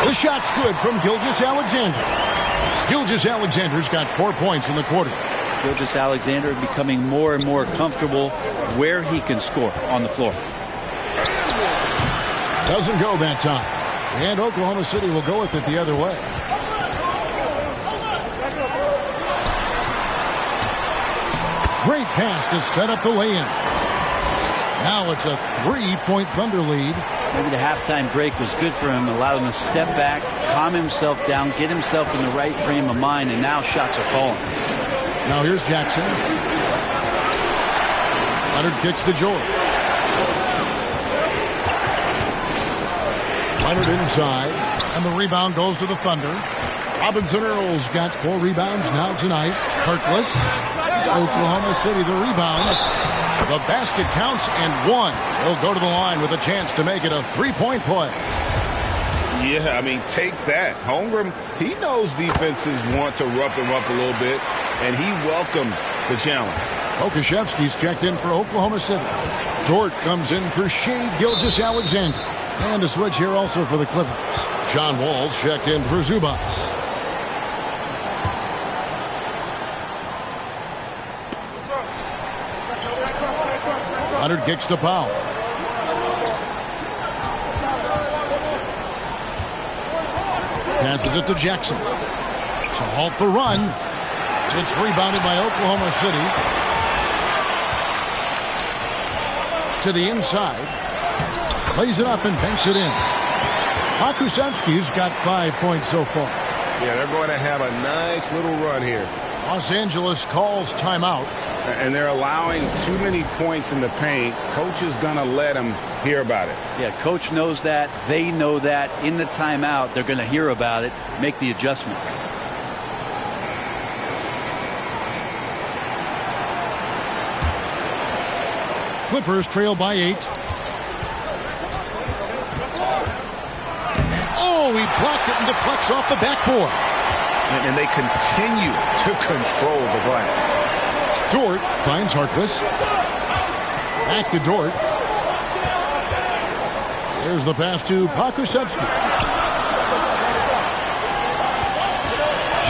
The shot's good from Gilgeous-Alexander. Gilgeous-Alexander's got 4 points in the quarter. Gilgeous-Alexander becoming more and more comfortable where he can score on the floor. Doesn't go that time. And Oklahoma City will go with it the other way. Great pass to set up the lay-in. Now it's a 3-point Thunder lead. Maybe the halftime break was good for him. Allowed him to step back, calm himself down, get himself in the right frame of mind, and now shots are falling. Now here's Jackson. Leonard kicks to George. Leonard inside, and the rebound goes to the Thunder. Robinson Earl's got 4 rebounds now tonight. Harkless. Oklahoma City the rebound. The basket counts and 1. He'll go to the line with a chance to make it a 3-point play. Yeah, I mean, take that. Holmgren, he knows defenses want to rough him up a little bit, and he welcomes the challenge. Okashevsky's checked in for Oklahoma City. Dort comes in for Shea Gilgeous-Alexander. And a switch here also for the Clippers. John Wall's checked in for Zubac. Leonard kicks to Powell. Passes it to Jackson. To halt the run. It's rebounded by Oklahoma City. To the inside. Lays it up and banks it in. Pokusevski's got 5 points so far. Yeah, they're going to have a nice little run here. Los Angeles calls timeout. And they're allowing too many points in the paint. Coach is going to let them hear about it. Yeah, coach knows that. They know that. In the timeout, they're going to hear about it, make the adjustment. Clippers trail by 8. Oh, he blocked it and deflects off the backboard. And they continue to control the glass. Dort finds Harkless. Back to Dort. There's the pass to Pokusevski.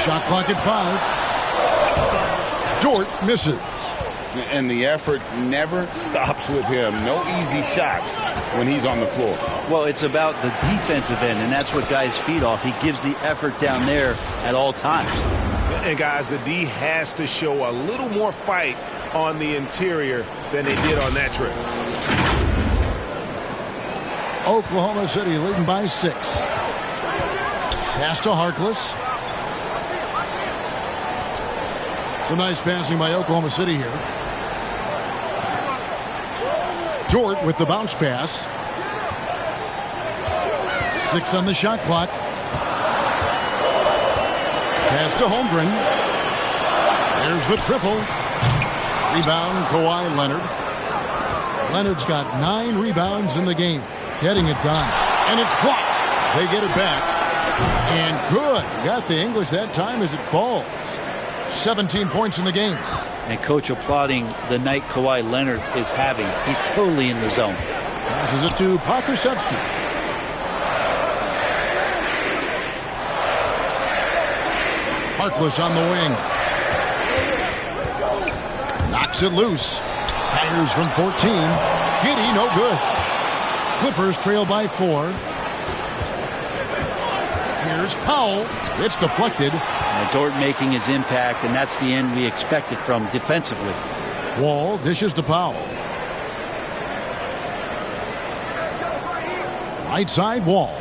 Shot clock at 5. Dort misses. And the effort never stops with him. No easy shots when he's on the floor. Well, it's about the defensive end, and that's what guys feed off. He gives the effort down there at all times. And guys, the D has to show a little more fight on the interior than they did on that trip. Oklahoma City leading by 6. Pass to Harkless. Some nice passing by Oklahoma City here. Dort with the bounce pass. 6 on the shot clock. Pass to Holmgren. There's the triple. Rebound, Kawhi Leonard. Leonard's got 9 rebounds in the game. Getting it done. And it's blocked. They get it back. And good. Got the English that time as it falls. 17 points in the game. And coach applauding the night Kawhi Leonard is having. He's totally in the zone. Passes it to Pokusevski. Harkless on the wing. Knocks it loose. Fires from 14. Giddey, no good. Clippers trail by 4. Here's Powell. It's deflected. Dort making his impact, and that's the end we expected from defensively. Wall dishes to Powell. Right side, Wall.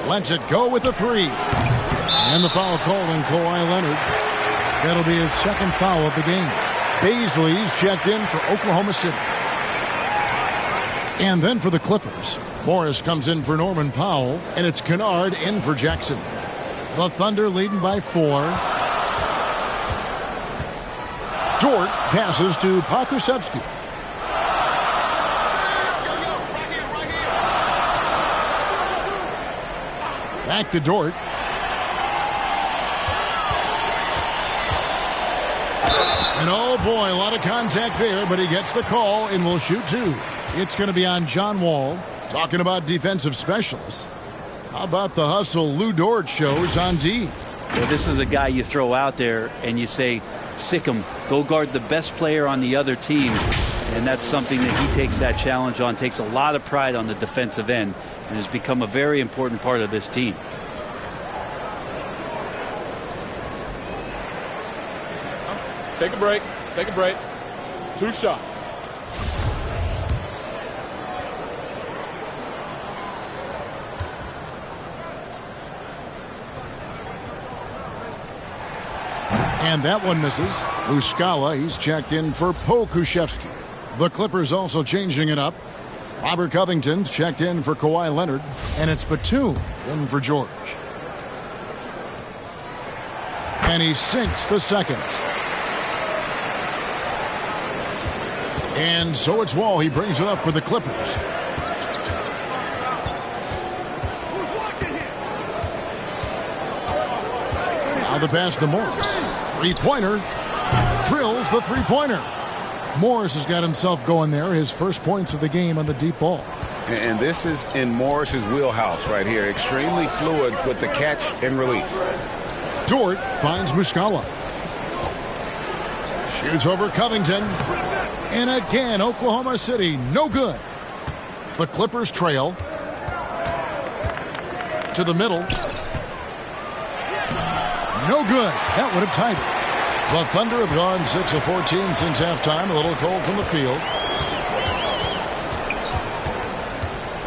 Lets it go with the 3. And the foul called on Kawhi Leonard. That'll be his second foul of the game. Baisley's checked in for Oklahoma City. And then for the Clippers, Morris comes in for Norman Powell, and it's Kennard in for Jackson. The Thunder leading by 4. Dort passes to Pokusevski. Back to Dort. And oh boy, a lot of contact there, but he gets the call and will shoot 2. It's going to be on John Wall. Talking about defensive specialists. How about the hustle Lou Dort shows on D? Well, this is a guy you throw out there and you say, sick him, go guard the best player on the other team. And that's something that he takes that challenge on, takes a lot of pride on the defensive end, and has become a very important part of this team. Take a break. Take a break. 2 shots. And that one misses. Muscala, he's checked in for Pokusevski. The Clippers also changing it up. Robert Covington's checked in for Kawhi Leonard. And it's Batum in for George. And he sinks the second. And so it's Wall. He brings it up for the Clippers. Now the pass to Morris. Three-pointer. Drills the three-pointer. Morris has got himself going there. His first points of the game on the deep ball. And this is in Morris's wheelhouse right here. Extremely fluid with the catch and release. Dort finds Muscala. Shoots over Covington. And again, Oklahoma City, no good. The Clippers trail. To the middle. No good. That would have tied it. The Thunder have gone 6 of 14 since halftime. A little cold from the field.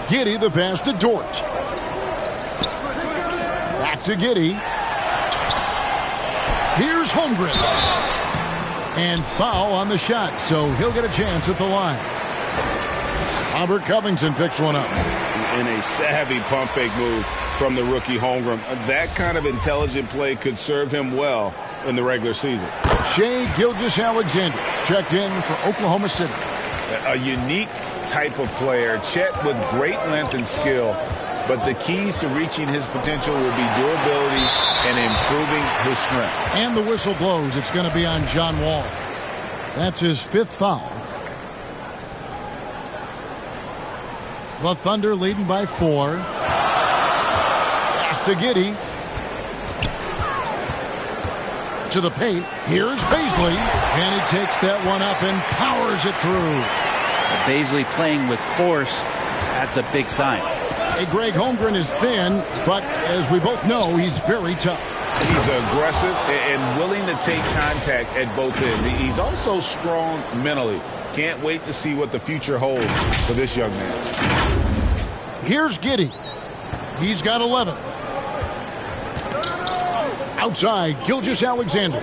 Giddey, the pass to Dort. Back to Giddey. Here's Holmgren. And foul on the shot, so he'll get a chance at the line. Robert Covington picks one up. In a savvy pump fake move from the rookie Holmgren. That kind of intelligent play could serve him well in the regular season. Shai Gilgeous-Alexander checked in for Oklahoma City. A unique type of player. Chet with great length and skill. But the keys to reaching his potential will be durability and improving his strength. And the whistle blows. It's going to be on John Wall. That's his 5th foul. The Thunder leading by 4. Pass to Giddey. To the paint. Here's Baisley. And he takes that one up and powers it through. Baisley playing with force. That's a big sign. Greg Holmgren is thin, but as we both know, he's very tough. He's aggressive and willing to take contact at both ends. He's also strong mentally. Can't wait to see what the future holds for this young man. Here's Giddey. He's got 11. Outside, Gilgeous-Alexander.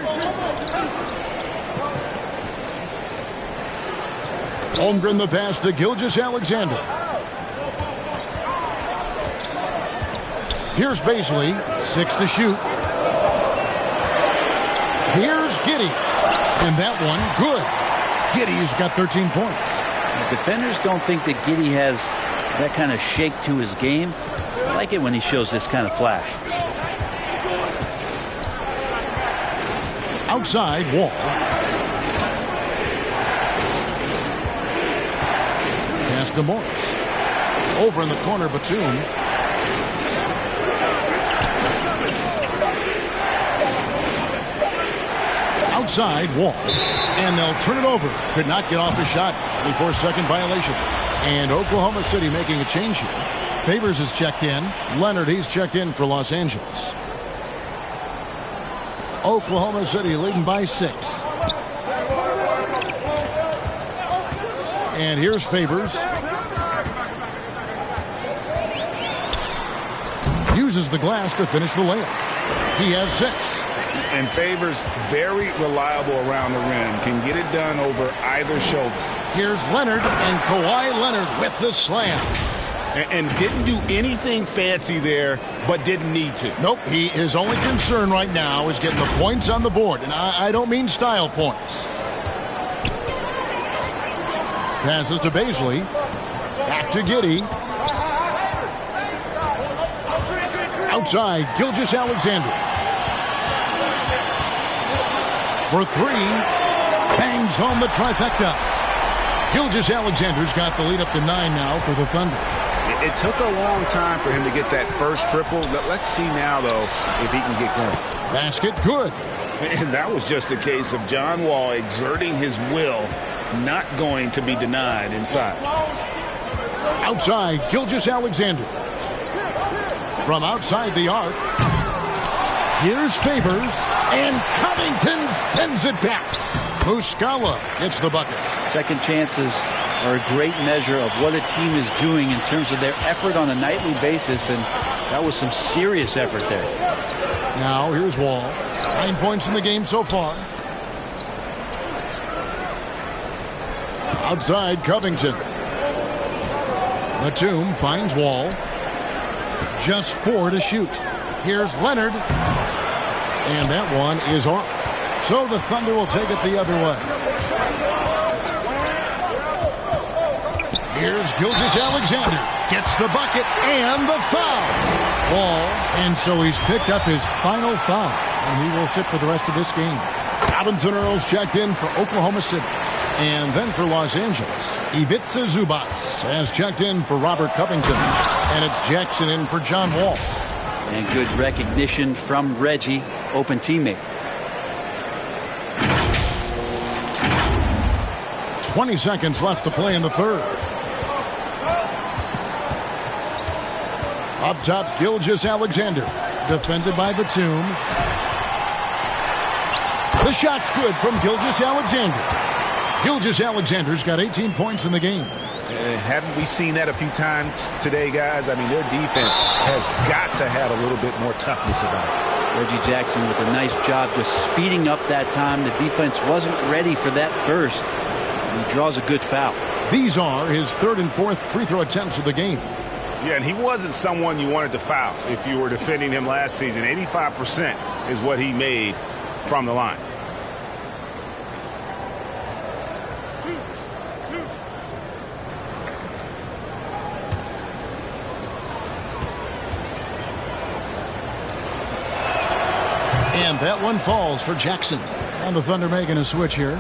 Holmgren the pass to Gilgeous-Alexander. Here's Baisley, 6 to shoot. Here's Giddey, and that one good. Giddey's got 13 points. The defenders don't think that Giddey has that kind of shake to his game. I like it when he shows this kind of flash. Outside, Wall. Pass to Morris. Over in the corner, Batum. Outside, Wall. And they'll turn it over. Could not get off the shot. 24-second violation. And Oklahoma City making a change here. Favors is checked in. Leonard, he's checked in for Los Angeles. Oklahoma City leading by 6. And here's Favors. Uses the glass to finish the layup. He has 6. And Favors very reliable around the rim. Can get it done over either shoulder. Here's Leonard, and Kawhi Leonard with the slam. And didn't do anything fancy there, but didn't need to. Nope, his only concern right now is getting the points on the board. And I don't mean style points. Passes to Baisley. Back to Giddey. Outside, Gilgeous-Alexander. For 3. Bangs home the trifecta. Gilgeous-Alexander's got the lead up to 9 now for the Thunder. It took a long time for him to get that first triple. Let's see now, though, if he can get going. Basket good. And that was just a case of John Wall exerting his will, not going to be denied inside. Outside, Gilgeous-Alexander. From outside the arc. Here's Favors, and Covington sends it back. Muscala gets the bucket. Second chances are a great measure of what a team is doing in terms of their effort on a nightly basis, and that was some serious effort there. Now here's Wall. 9 points in the game so far. Outside, Covington. Batum finds Wall. Just 4 to shoot. Here's Leonard. And that one is off. So the Thunder will take it the other way. Here's Gilgeous-Alexander. Gets the bucket and the foul. Wall. And so he's picked up his final foul. And he will sit for the rest of this game. Robinson Earls checked in for Oklahoma City. And then for Los Angeles, Ivica Zubac has checked in for Robert Covington. And it's Jackson in for John Wall. And good recognition from Reggie, open teammate. 20 seconds left to play in the third. Up top, Gilgeous-Alexander. Defended by Batum. The shot's good from Gilgeous-Alexander. Gilgeous-Alexander's got 18 points in the game. Haven't we seen that a few times today, guys? I mean, their defense has got to have a little bit more toughness about it. Reggie Jackson with a nice job just speeding up that time. The defense wasn't ready for that burst. And he draws a good foul. These are his 3rd and 4th free throw attempts of the game. Yeah, and he wasn't someone you wanted to foul if you were defending him last season. 85% is what he made from the line. And that one falls for Jackson. And the Thunder making a switch here.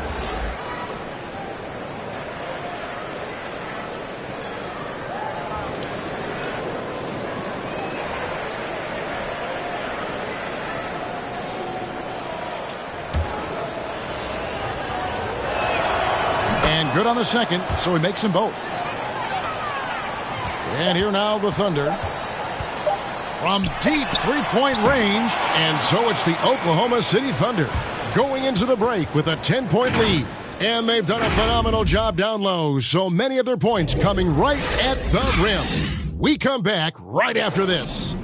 And good on the second, so he makes them both. And here now the Thunder. From deep three-point range, and so it's the Oklahoma City Thunder going into the break with a 10-point lead. And they've done a phenomenal job down low, so many of their points coming right at the rim. We come back right after this.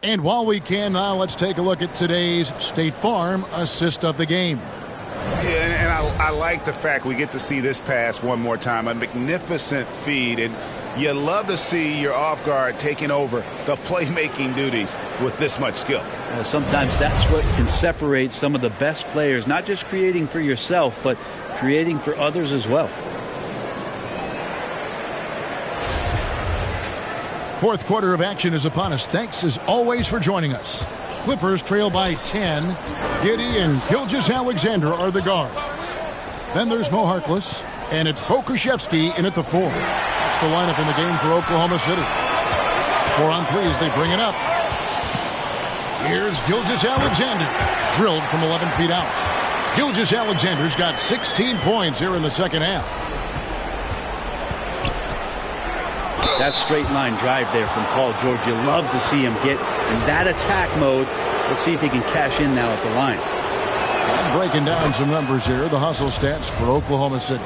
And while we can now, let's take a look at today's State Farm assist of the game. Yeah, and I like the fact we get to see this pass one more time. A magnificent feed, and you love to see your off guard taking over the playmaking duties with this much skill. Sometimes that's what can separate some of the best players, not just creating for yourself, but creating for others as well. Fourth quarter of action is upon us. Thanks as always for joining us. Clippers trail by 10. Giddey and Gilgeous-Alexander are the guards. Then there's Mo Harkless, and it's Pokusevski in at the 4. That's the lineup in the game for Oklahoma City. 4-on-3 as they bring it up. Here's Gilgeous-Alexander, drilled from 11 feet out. Gilgeous-Alexander's got 16 points here in the second half. That straight line drive there from Paul George. You love to see him get in that attack mode. Let's see if he can cash in now at the line. And breaking down some numbers here, the hustle stats for Oklahoma City.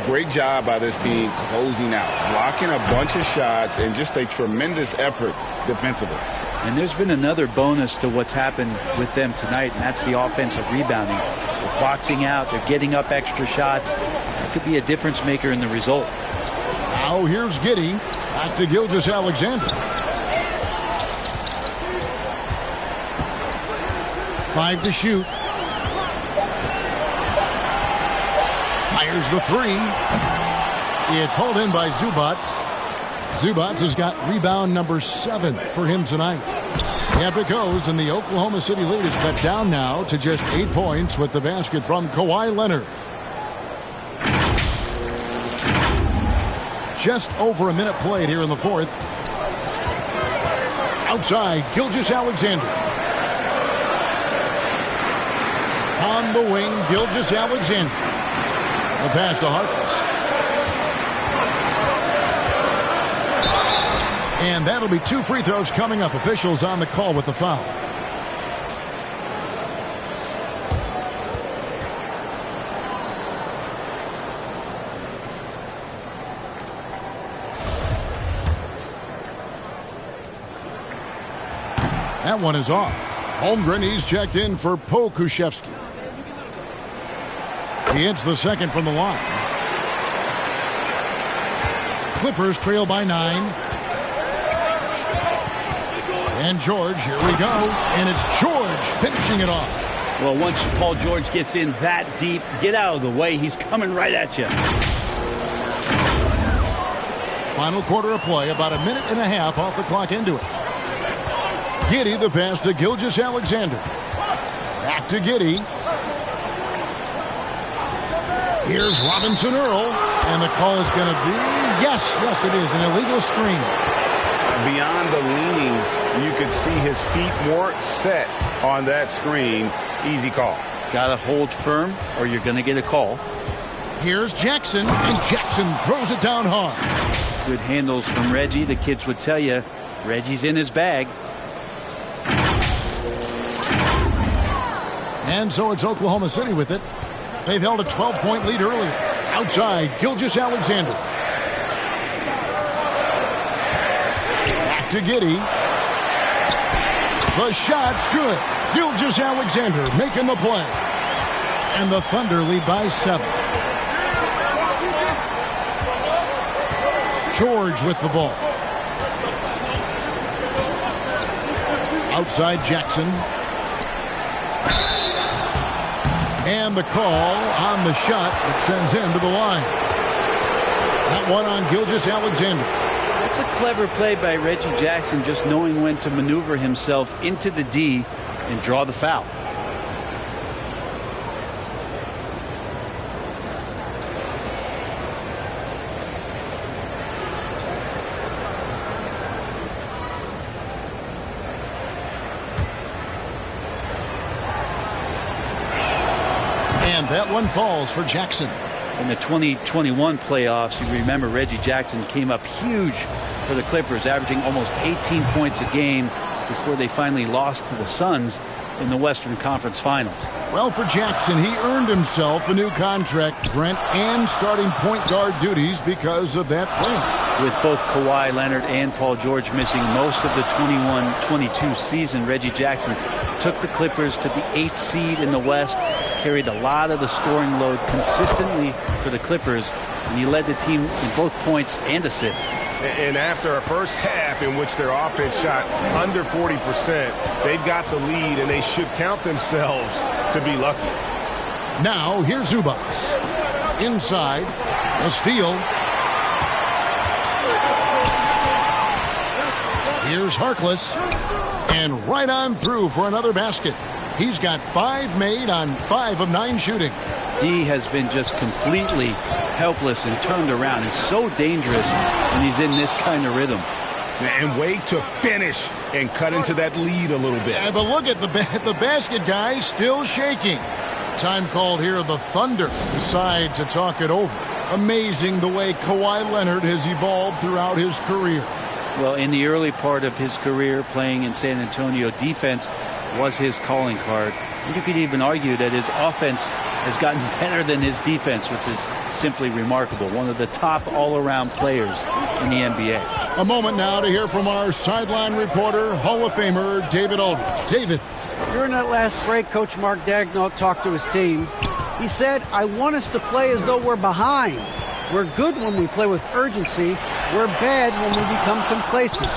Great job by this team closing out, blocking a bunch of shots, and just a tremendous effort defensively. And there's been another bonus to what's happened with them tonight, and that's the offensive rebounding. They're boxing out, they're getting up extra shots. That could be a difference maker in the result. Now here's Giddey. Back to Gilgeous-Alexander. 5 to shoot. Fires the 3. It's hauled in by Zubats. Zubats has got rebound number 7 for him tonight. Up it goes, and the Oklahoma City lead is cut down now to just 8 points with the basket from Kawhi Leonard. Just over a minute played here in the fourth. Outside, Gilgeous-Alexander. On the wing, Gilgeous-Alexander. The pass to Harkless. And that'll be 2 free throws coming up. Officials on the call with the foul. That one is off. Holmgren, he's checked in for Pokusevski. He hits the second from the line. Clippers trail by 9. And George, here we go. And it's George finishing it off. Well, once Paul George gets in that deep, get out of the way. He's coming right at you. Final quarter of play, about a minute and a half off the clock into it. Giddey, the pass to Gilgeous-Alexander. Back to Giddey. Here's Robinson Earl. And the call is going to be, yes, it is, an illegal screen. Beyond the leaning, you could see his feet weren't set on that screen. Easy call. Got to hold firm or you're going to get a call. Here's Jackson, and Jackson throws it down hard. Good handles from Reggie. The kids would tell you, Reggie's in his bag. And so it's Oklahoma City with it. They've held a 12-point lead earlier. Outside, Gilgeous-Alexander. Back to Giddey. The shot's good. Gilgeous-Alexander making the play. And the Thunder lead by 7. George with the ball. Outside Jackson. And the call on the shot that sends him to the line. That one on Gilgeous-Alexander. That's a clever play by Reggie Jackson, just knowing when to maneuver himself into the D and draw the foul. And that one falls for Jackson. In the 2021 playoffs, you remember Reggie Jackson came up huge for the Clippers, averaging almost 18 points a game before they finally lost to the Suns in the Western Conference Finals. Well, for Jackson, he earned himself a new contract, Brent, and starting point guard duties because of that play. With both Kawhi Leonard and Paul George missing most of the 21-22 season, Reggie Jackson took the Clippers to the 8th seed in the West, carried a lot of the scoring load consistently for the Clippers, and he led the team in both points and assists. And after a first half in which their offense shot under 40%, they've got the lead, and they should count themselves to be lucky. Now, here's Zubac. Inside, a steal. Here's Harkless. And right on through for another basket. He's got 5 made on 5 of 9 shooting. D has been just completely helpless and turned around. He's so dangerous when he's in this kind of rhythm. And wait to finish and cut into that lead a little bit. Yeah, but look at the basket guy still shaking. Time called here. The Thunder decide to talk it over. Amazing the way Kawhi Leonard has evolved throughout his career. Well, in the early part of his career playing in San Antonio, defense was his calling card. You could even argue that his offense has gotten better than his defense, which is simply remarkable. One of the top all-around players in the NBA. A moment now to hear from our sideline reporter, Hall of Famer David Aldridge. David. During that last break, Coach Mark Daigneault talked to his team. He said, I want us to play as though we're behind. We're good when we play with urgency. We're bad when we become complacent.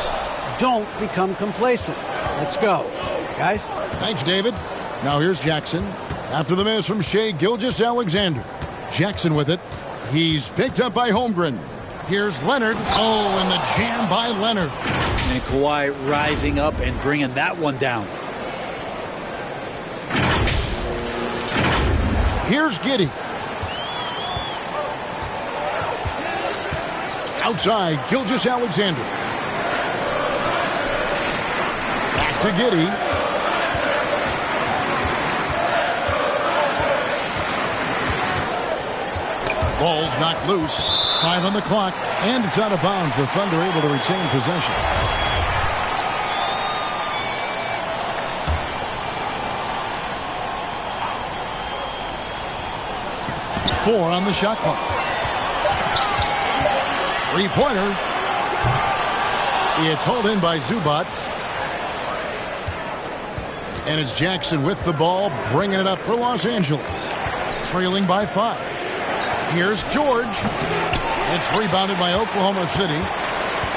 Don't become complacent. Let's go. Guys? Thanks, David. Now here's Jackson. After the miss from Shai Gilgeous-Alexander. Jackson with it. He's picked up by Holmgren. Here's Leonard. Oh, and the jam by Leonard. And Kawhi rising up and bringing that one down. Here's Giddey. Outside, Gilgeous-Alexander. Back to Giddey. Ball's knocked loose. 5 on the clock, and it's out of bounds. The Thunder able to retain possession. Four on the shot clock. 3-pointer. It's hauled in by Zubac. And it's Jackson with the ball, bringing it up for Los Angeles. Trailing by 5. Here's George. It's rebounded by Oklahoma City.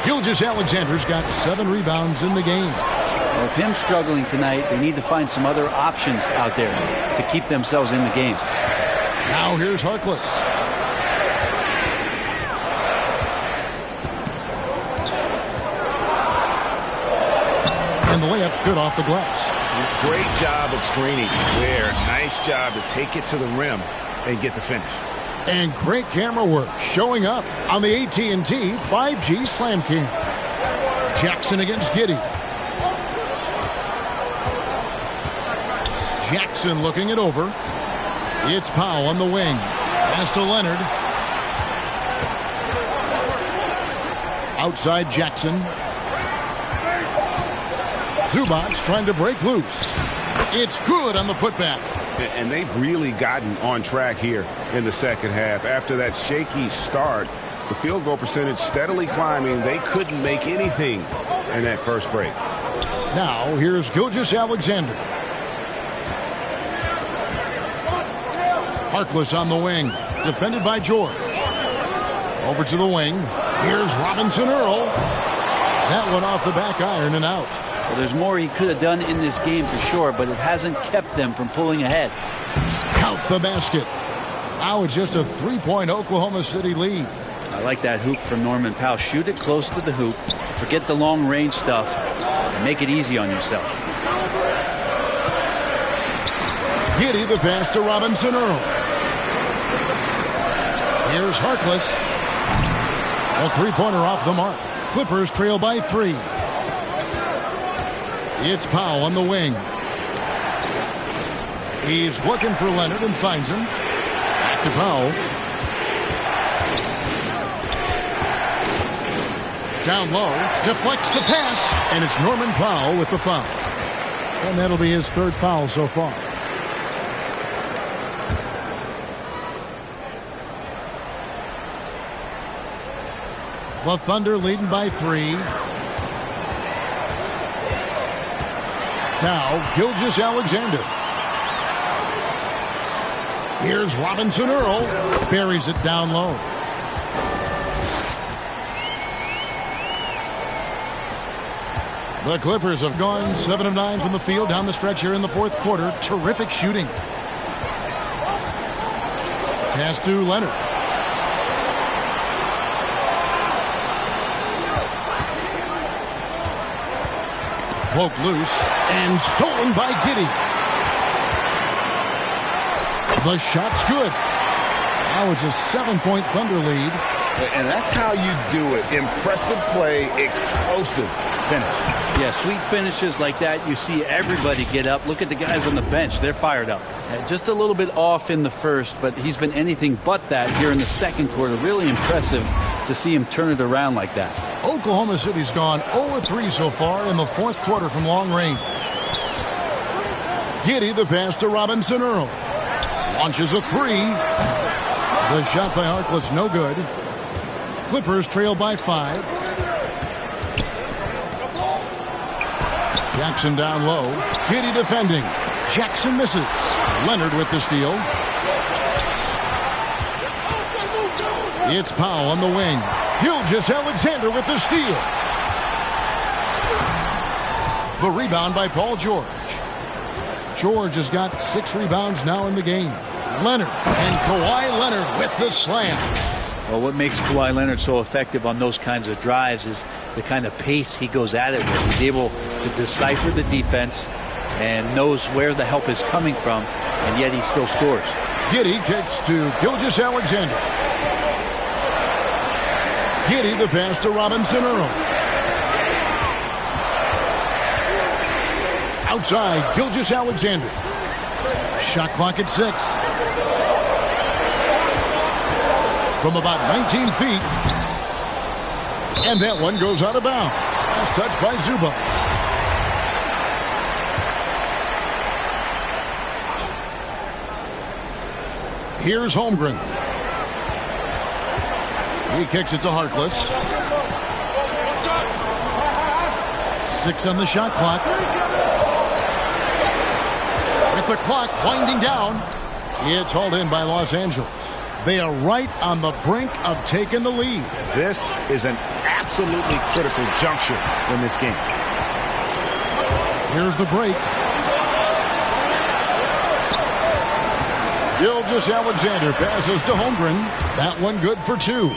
Gilgeous-Alexander's got 7 rebounds in the game. Well, with him struggling tonight, they need to find some other options out there to keep themselves in the game. Now here's Harkless. And the layup's good off the glass. Great job of screening there. Nice job to take it to the rim and get the finish. And great camera work showing up on the AT&T 5G Slam Cam. Jackson against Giddey. Jackson looking it over. It's Powell on the wing. Pass to Leonard. Outside Jackson. Zubac trying to break loose. It's good on the putback. And they've really gotten on track here in the second half. After that shaky start, the field goal percentage steadily climbing. They couldn't make anything in that first break. Now here's Gilgeous-Alexander. Harkless on the wing. Defended by George. Over to the wing. Here's Robinson Earl. That one off the back iron and out. Well, there's more he could have done in this game for sure, but it hasn't kept them from pulling ahead. Count the basket. Now it's just a 3-point Oklahoma City lead. I like that hoop from Norman Powell. Shoot it close to the hoop. Forget the long range stuff. And make it easy on yourself. Giddey the pass to Robinson Earl. Here's Harkless. A 3-pointer off the mark. Clippers trail by 3. It's Powell on the wing. He's looking for Leonard and finds him. Back to Powell. Down low. Deflects the pass. And it's Norman Powell with the foul. And that'll be his 3rd foul so far. The Thunder leading by 3. Now, Gilgeous-Alexander. Here's Robinson Earl. Buries it down low. The Clippers have gone 7 of 9 from the field down the stretch here in the fourth quarter. Terrific shooting. Pass to Leonard. Poked loose and stolen by Giddey. The shot's good. Now it's a 7-point Thunder lead. And that's how you do it. Impressive play, explosive finish. Yeah, sweet finishes like that. You see everybody get up. Look at the guys on the bench. They're fired up. Just a little bit off in the first, but he's been anything but that here in the second quarter. Really impressive to see him turn it around like that. Oklahoma City's gone 0-3 so far in the fourth quarter from long range. Giddey the pass to Robinson Earl. Launches a 3. The shot by Harkless no good. Clippers trail by 5. Jackson down low. Giddey defending. Jackson misses. Leonard with the steal. It's Powell on the wing. Gilgeous-Alexander with the steal. The rebound by Paul George. George has got 6 rebounds now in the game. Leonard and Kawhi Leonard with the slam. Well, what makes Kawhi Leonard so effective on those kinds of drives is the kind of pace he goes at it with. He's able to decipher the defense and knows where the help is coming from, and yet he still scores. Giddey kicks to Gilgeous-Alexander. Giddey the pass to Robinson Earl. Outside, Gilgeous-Alexander. Shot clock at 6. From about 19 feet. And that one goes out of bounds. Last touch by Zubac. Here's Holmgren. He kicks it to Harkless. 6 on the shot clock. With the clock winding down, it's hauled in by Los Angeles. They are right on the brink of taking the lead. This is an absolutely critical juncture in this game. Here's the break. Gilgeous-Alexander passes to Holmgren. That one good for 2.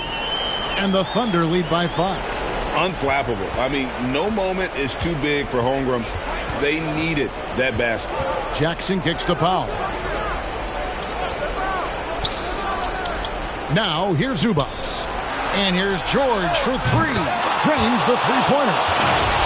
And the Thunder lead by 5. Unflappable. I mean, no moment is too big for Holmgren. They needed that basket. Jackson kicks to Powell. Now here's Zubac. And here's George for 3. Drains the three-pointer.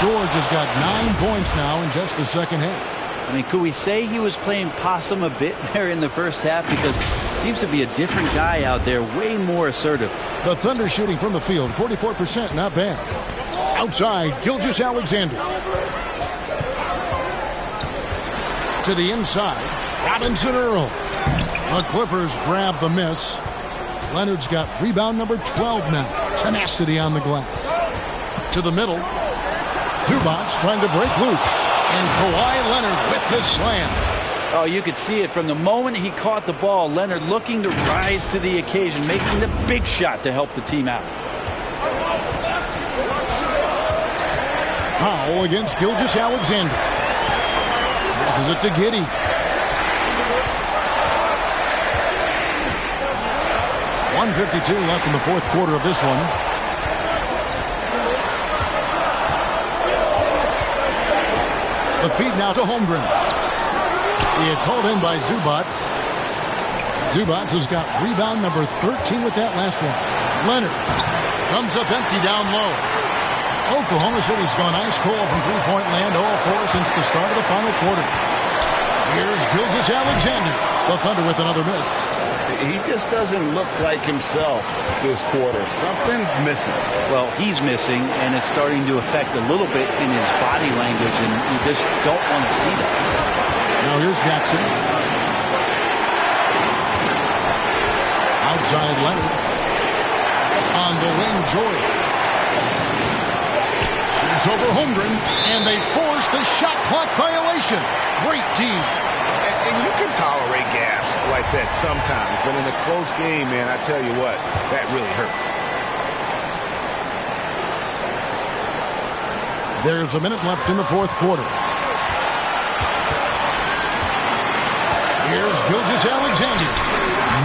George has got 9 points now in just the second half. I mean, could we say he was playing possum a bit there in the first half? Because it seems to be a different guy out there, way more assertive. The Thunder shooting from the field, 44%, not bad. Outside, Gilgeous-Alexander. To the inside, Robinson Earl. The Clippers grab the miss. Leonard's got rebound number 12 now. Tenacity on the glass. To the middle. Zubac trying to break loose. And Kawhi Leonard with the slam. Oh, you could see it from the moment he caught the ball. Leonard looking to rise to the occasion, making the big shot to help the team out. Powell against Gilgeous-Alexander. Passes it to Giddey. .152 left in the fourth quarter of this one. The feed now to Holmgren. It's hauled in by Zubac. Zubac has got rebound number 13 with that last one. Leonard comes up empty down low. Oklahoma City's gone ice cold from three-point land, 0-4 since the start of the final quarter. Here's Gilgeous-Alexander. The Thunder with another miss. He just doesn't look like himself this quarter. Something's missing. Well, he's missing, and it's starting to affect a little bit in his body language, and you just don't want to see that. Now here's Jackson. Outside Leonard. On the wing, George. It's over Holmgren, and they force the shot clock violation. Great team. And you can tolerate gaps like that sometimes, but in a close game, man, I tell you what, that really hurts. There's a minute left in the fourth quarter. Here's Gilgeous-Alexander.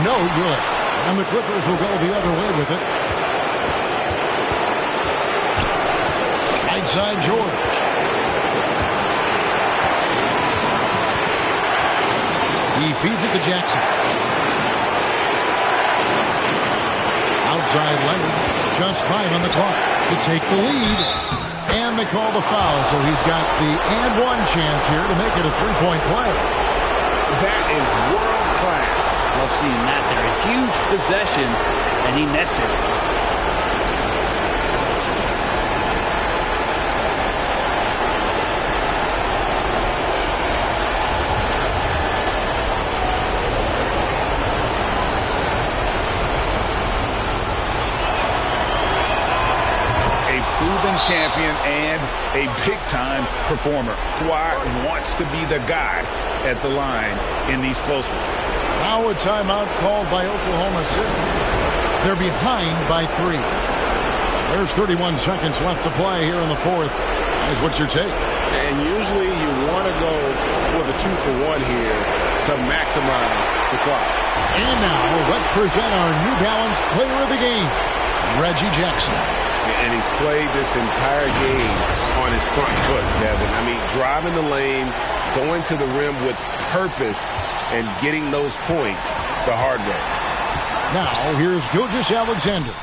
No good. And the Clippers will go the other way with it. Right side, George. He feeds it to Jackson. Outside Leonard. Just 5 on the clock to take the lead. And they call the foul, so he's got the and one chance here to make it a three-point play. That is world class. Love seeing that there. A huge possession, and he nets it. Champion and a big-time performer. Kawhi wants to be the guy at the line in these close ones. Now a timeout called by Oklahoma City. They're behind by 3. There's 31 seconds left to play here in the fourth. Guys, what's your take? And usually you want to go for the 2-for-1 here to maximize the clock. And now let's present our New Balance player of the game, Reggie Jackson. And he's played this entire game on his front foot, Kevin. I mean, driving the lane, going to the rim with purpose, and getting those points the hard way. Now, here's Gilgeous-Alexander.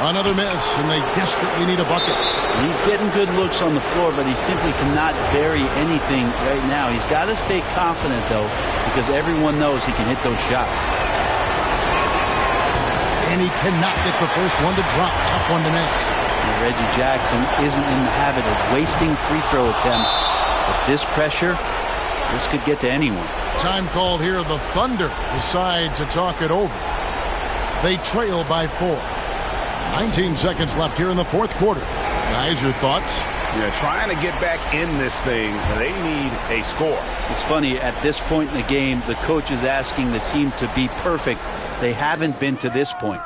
Another miss, and they desperately need a bucket. He's getting good looks on the floor, but he simply cannot vary anything right now. He's got to stay confident, though, because everyone knows he can hit those shots. And he cannot get the first one to drop. Tough one to miss. And Reggie Jackson isn't in the habit of wasting free throw attempts. With this pressure, this could get to anyone. Time called here. The Thunder decide to talk it over. They trail by 4. 19 seconds left here in the fourth quarter. Guys, your thoughts? Yeah, trying to get back in this thing, they need a score. It's funny, at this point in the game, the coach is asking the team to be perfect. They haven't been to this point.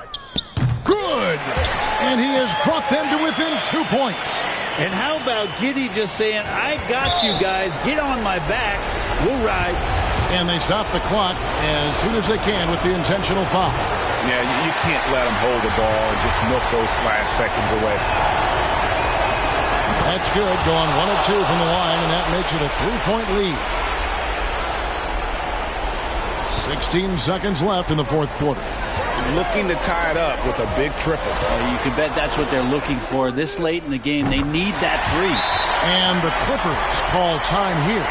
Good! And he has brought them to within 2 points. And how about Giddey just saying, I got you guys, get on my back, we'll ride. And they stop the clock as soon as they can with the intentional foul. Yeah, you can't let them hold the ball and just milk those last seconds away. That's good, going 1 of 2 from the line, and that makes it a 3-point lead. 16 seconds left in the fourth quarter. Looking to tie it up with a big triple. You can bet that's what they're looking for. This late in the game, they need that 3. And the Clippers call time here.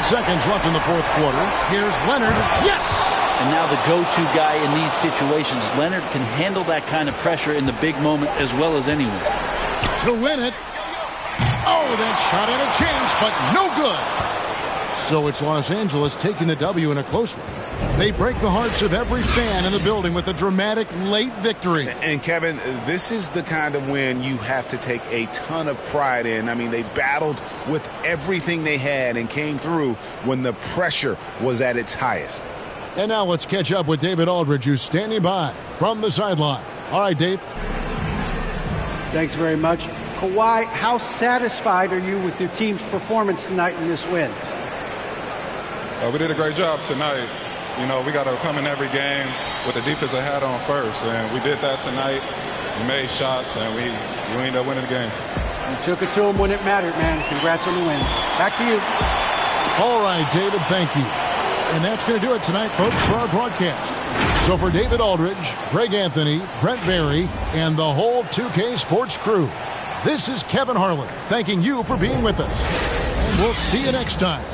Seconds left in the fourth quarter. Here's Leonard. Yes! And now the go-to guy in these situations. Leonard can handle that kind of pressure in the big moment as well as anyone. To win it. Oh, that shot had a chance, but no good. So it's Los Angeles taking the W in a close one. They break the hearts of every fan in the building with a dramatic late victory. And Kevin, this is the kind of win you have to take a ton of pride in. I mean, they battled with everything they had and came through when the pressure was at its highest. And now let's catch up with David Aldridge, who's standing by from the sideline. All right, Dave. Thanks very much. Kawhi, how satisfied are you with your team's performance tonight in this win? We did a great job tonight. You know, we got to come in every game with the defensive hat on first, and we did that tonight. We made shots, and we ended up winning the game. You took it to them when it mattered, man. Congrats on the win. Back to you. All right, David, thank you. And that's going to do it tonight, folks, for our broadcast. So for David Aldridge, Greg Anthony, Brent Barry, and the whole 2K Sports crew, this is Kevin Harlan thanking you for being with us. And we'll see you next time.